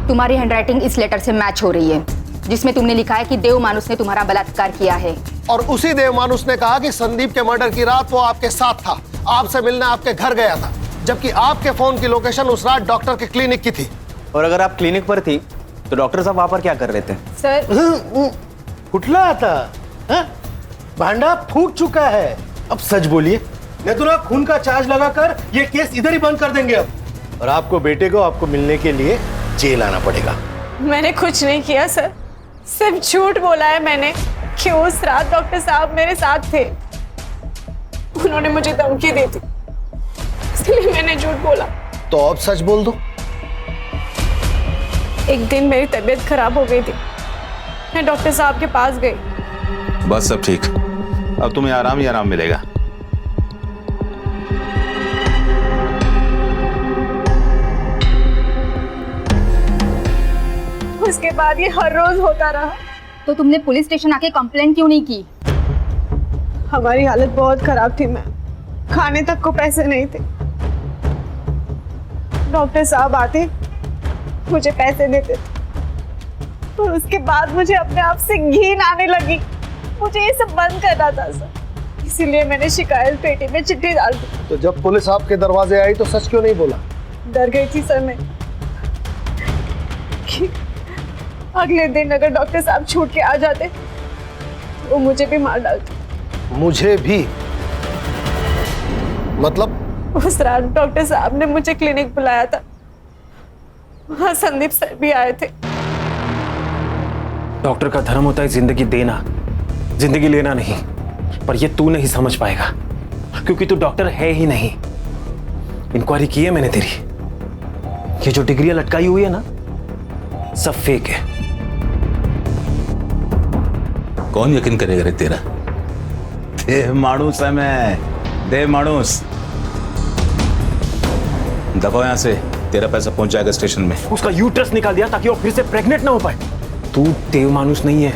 तुम्हारी हैंडराइटिंग इस लेटर से मैच हो रही है, जिसमें तुमने लिखा है कि देव मानुस ने तुम्हारा बलात्कार किया है।
और उसी देव मानुस ने कहा कि संदीप के मर्डर की रात वो आपके साथ था, आपसे मिलने आपके घर गया था, जबकि आपके फोन की लोकेशन उस रात डॉक्टर के क्लिनिक की थी।
और अगर आप क्लिनिक पर थी तो डॉक्टर साहब वहां पर क्या कर रहे थे?
सर,
कुठला आता? भांडा फूट चुका है, अब सच बोलिए, नहीं तो ना खून का चार्ज लगाकर ये केस इधर ही बंद कर देंगे अब। और आपको बेटे को आपको मिलने के लिए जेल आना पड़ेगा।
मैंने कुछ नहीं किया सर, सिर्फ झूठ बोला है मैंने कि उस रात डॉक्टर साहब मेरे साथ थे। उन्होंने मुझे धमकी दी थी, इसलिए मैंने झूठ बोला।
तो अब सच बोल दो।
एक दिन मेरी तबीयत खराब हो गई थी, मैं डॉक्टर साहब के पास गई।
बस सब ठीक, अब तुम्हें आराम ही आराम मिलेगा।
उसके बाद ये हर रोज होता रहा।
तो तुमने पुलिस स्टेशन आके कंप्लेंट क्यों नहीं की?
हमारी हालत बहुत खराब थी मैम, खाने तक को पैसे नहीं थे। डॉक्टर साहब आते, मुझे पैसे देते थे और उसके बाद मुझे अपने आप से घिन आने लगी। मुझे ये सब बंद करना था सर, इसीलिए मैंने शिकायत पेटी में चिट्ठी डाल दी।
तो जब पुलिस आपके दरवाजे आई तो सच क्यों नहीं बोला?
डर गई थी सर मैं कि अगले दिन अगर डॉक्टर साहब छूट के आ जाते वो मुझे भी मार डालते।
मुझे भी? मतलब?
उस रात डॉक्टर साहब ने मुझे क्लिनिक बुलाया था, वहां संदीप सर भी आए थे।
डॉक्टर का धर्म होता है जिंदगी देना, जिंदगी लेना नहीं। पर ये तू नहीं समझ पाएगा क्योंकि तू डॉक्टर है ही नहीं। इंक्वायरी की है मैंने तेरी, ये जो डिग्रियां लटकाई हुई है ना, सब फेक है।
कौन यकीन करेगा रे तेरा? देव माणूस है मैं, देव माणूस। दबाओ यहां से, तेरा पैसा पहुंच जाएगा स्टेशन में।
उसका यूट्रस निकाल दिया ताकि वो फिर से प्रेग्नेंट ना हो पाए। तू देव मानुस नहीं है,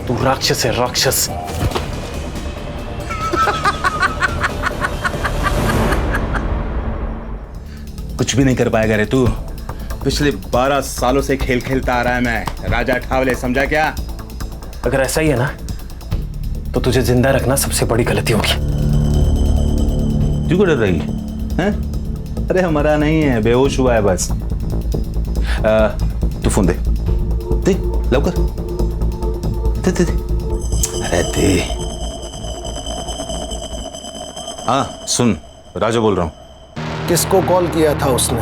तू राक्षस है, राक्षस।
कुछ भी नहीं कर पाएगा रे तू। पिछले 12 सालों से खेल खेलता आ रहा है मैं, राजा ठावले, समझा क्या?
अगर ऐसा ही है ना तो तुझे जिंदा रखना सबसे बड़ी गलती होगी।
तू क्यों डर रही है? अरे हमारा नहीं है, बेहोश हुआ है बस। तू फोन दे, दे लवकर, दे दे दे। अरे दे। हाँ सुन, राजा बोल रहा हूं।
किसको कॉल किया था उसने?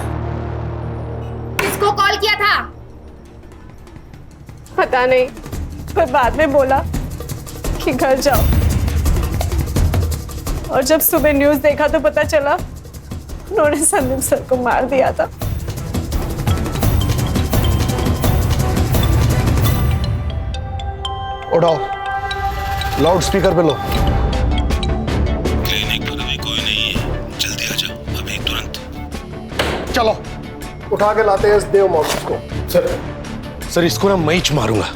किसको कॉल किया था?
पता नहीं, पर बाद में बोला कि घर जाओ। और जब सुबह न्यूज़ देखा तो पता चला उन्होंने संदीप सर को मार दिया था।
उठाओ, लाउड स्पीकर पे लो।
क्लिनिक पर अभी कोई नहीं है, जल्दी आ जाओ अभी तुरंत।
चलो उठा के लाते हैं इस देव मानुस को।
सर इसको ना मैं ही मारूंगा।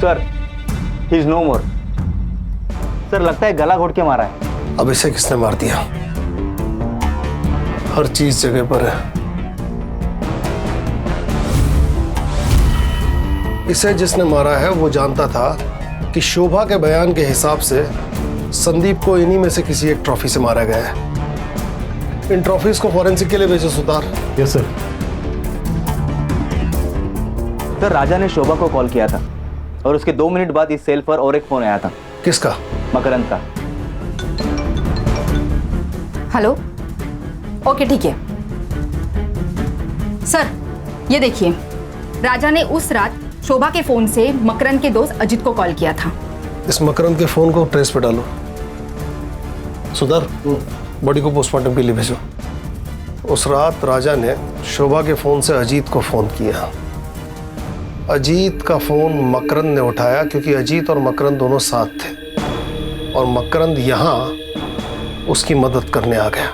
Sir, he is no more. Sir लगता है गला घोट के मारा है।
अब इसे किसने मार दिया? हर चीज जगह पर है। इसे जिसने मारा है वो जानता था कि शोभा के बयान के हिसाब से संदीप को इन्हीं में से किसी एक ट्रॉफी से मारा गया है। इन ट्रॉफीज को फॉरेंसिक के लिए भेजो Sutar.
Yes sir. Sir Raja ने शोभा को कॉल किया था और उसके 2 मिनट बाद इस सेल पर और एक फोन आया था।
किसका?
मकरंद का।
हेलो, ओके ठीक है सर। ये देखिए, राजा ने उस रात शोभा के फोन से मकरंद के दोस्त अजित को कॉल किया था।
इस मकरंद के फोन को ट्रेस पे डालो। सुधार, बॉडी को पोस्टमार्टम के लिए भेजो। उस रात राजा ने शोभा के फोन से अजीत को फोन किया। अजीत का फोन मकरंद ने उठाया क्योंकि अजीत और मकरंद दोनों साथ थे और मकरंद यहां उसकी मदद करने आ गया।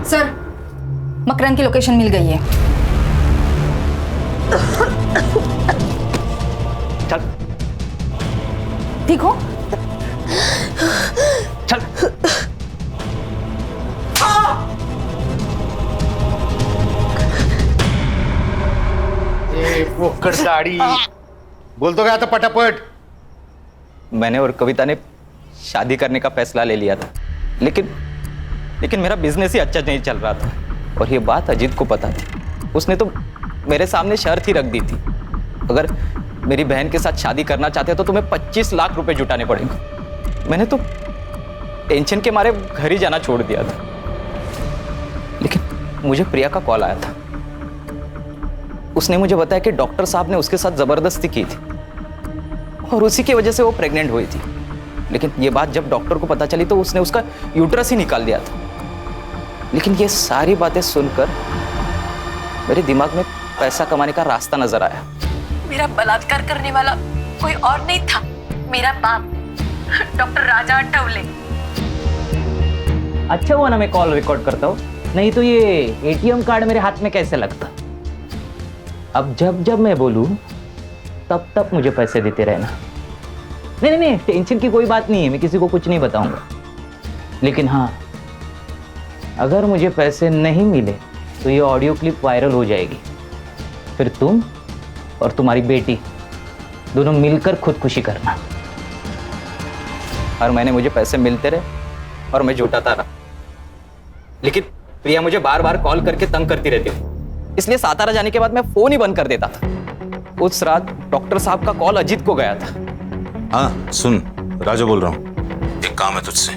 सर, मकरंद की लोकेशन मिल गई है।
चल।
ठीक हो?
चल।
वो दाढ़ी बोल तो गया था पटापट।
मैंने और कविता ने शादी करने का फैसला ले लिया था, लेकिन मेरा बिजनेस ही अच्छा नहीं चल रहा था और ये बात अजीत को पता थी। उसने तो मेरे सामने शर्त ही रख दी थी, अगर मेरी बहन के साथ शादी करना चाहते हो तो तुम्हें 25 लाख रुपए जुटाने पड़ेंगे। मैंने तो टेंशन के मारे घर ही जाना छोड़ दिया था, लेकिन मुझे प्रिया का कॉल आया था। उसने मुझे बताया कि डॉक्टर साहब ने उसके साथ जबरदस्ती की थी और उसी की वजह से वो प्रेग्नेंट हुई थी। लेकिन ये बात जब डॉक्टर को पता चली तो उसने उसका यूट्रस ही निकाल दिया था। लेकिन ये सारी बातें सुनकर मेरे दिमाग में पैसा कमाने का रास्ता नजर आया।
मेरा बलात्कार करने वाला कोई और नहीं था, मेरा बाप डॉक्टर राजा अठावले।
अच्छा हुआ ना मैं कॉल रिकॉर्ड करता हूँ, नहीं तो ये एटीएम कार्ड मेरे हाथ में कैसे लगता। अब जब मैं बोलूं तब मुझे पैसे देते रहना। नहीं, टेंशन की कोई बात नहीं है, मैं किसी को कुछ नहीं बताऊंगा। लेकिन हाँ, अगर मुझे पैसे नहीं मिले तो ये ऑडियो क्लिप वायरल हो जाएगी, फिर तुम और तुम्हारी बेटी दोनों मिलकर खुदकुशी करना। हर महीने मुझे पैसे मिलते रहे और मैं जुटाता रहा, लेकिन प्रिया मुझे बार बार कॉल करके तंग करती रहती थी, इसलिए सातारा जाने के बाद मैं फोन ही बंद कर देता था। उस रात डॉक्टर साहब का कॉल अजीत को गया था।
हाँ सुन, राजा बोल रहा हूँ, एक काम है तुझसे।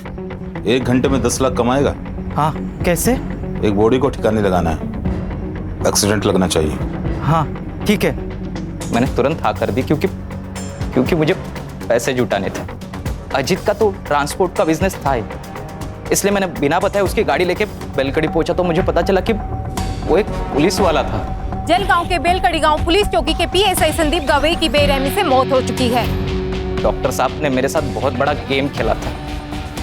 1 घंटे में 10 लाख कमाएगा?
हाँ, कैसे?
एक बॉडी को ठिकाने लगाना है, एक्सीडेंट लगना चाहिए।
हाँ ठीक है। मैंने तुरंत हाँ कर दी क्योंकि मुझे पैसे जुटाने थे। अजीत का तो ट्रांसपोर्ट का बिजनेस था ही, इसलिए मैंने बिना बताए उसकी गाड़ी लेके बेलकड़ी पहुंचा तो मुझे पता चला कि वो एक पुलिस वाला था।
जलगांव के बेलकड़ी गांव पुलिस चौकी के पीएसआई संदीप गवई की बेरहमी से मौत हो चुकी है।
डॉक्टर साहब ने मेरे साथ बहुत बड़ा गेम खेला था,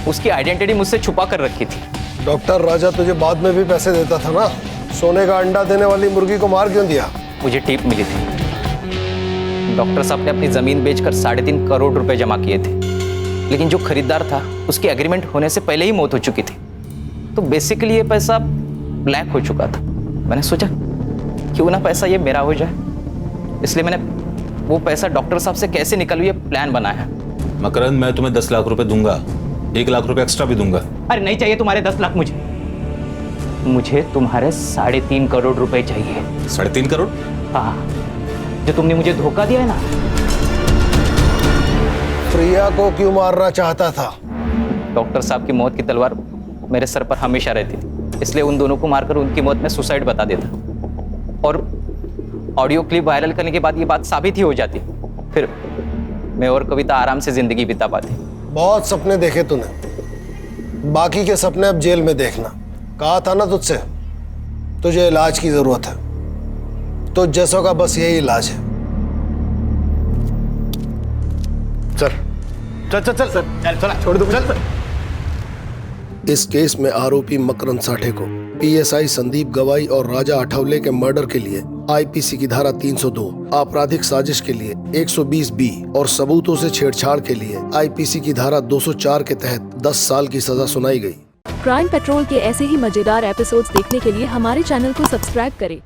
उसकी आइडेंटिटी मुझसे छुपा कर रखी थी।
डॉक्टर राजा तुझे बाद में भी पैसे देता था ना, सोने का अंडा देने वाली मुर्गी को मार क्यों दिया?
मुझे टिप मिली थी, डॉक्टर साहब ने अपनी जमीन बेचकर 3.5 करोड़ रुपए जमा किए थे, लेकिन जो खरीदार था उसकी एग्रीमेंट होने से पहले ही मौत हो चुकी थी, तो बेसिकली ये पैसा ब्लैक हो चुका था। मैंने सोचा क्यों ना पैसा ये मेरा हो जाए, इसलिए मैंने वो पैसा डॉक्टर साहब से कैसे निकालूं ये प्लान बनाया।
मकरंद, मैं तुम्हें 10 लाख रुपए दूंगा, 1 लाख रुपए एक्स्ट्रा भी दूंगा।
अरे नहीं चाहिए तुम्हारे 10 लाख, मुझे तुम्हारे 3.5 करोड़ रुपए चाहिए।
3.5 करोड़?
हाँ, जो तुमने मुझे धोखा दिया है ना।
प्रिया को क्यों मारना चाहता था?
डॉक्टर साहब की मौत की तलवार मेरे सर पर हमेशा रहती थी, इसलिए उन दोनों को मारकर उनकी मौत में सुसाइड बता देता और ऑडियो क्लिप वायरल करने के बाद ये बात साबित ही हो जाती, फिर मैं और कविता आराम से जिंदगी बिता पाती।
बहुत सपने देखे तूने, बाकी के सपने अब जेल में देखना। कहा था ना तुझसे, तुझे इलाज की जरूरत है, तो जैसों का बस यही इलाज है।
चल छोड़ दो, चल।
इस केस में आरोपी मकरंद साठे को पीएसआई संदीप गवाई और राजा अठावले के मर्डर के लिए आईपीसी की धारा 302, आपराधिक साजिश के लिए 120B और सबूतों से छेड़छाड़ के लिए आईपीसी की धारा 204 के तहत 10 साल की सजा सुनाई गई।
क्राइम पेट्रोल के ऐसे ही मजेदार एपिसोड्स देखने के लिए हमारे चैनल को सब्सक्राइब करें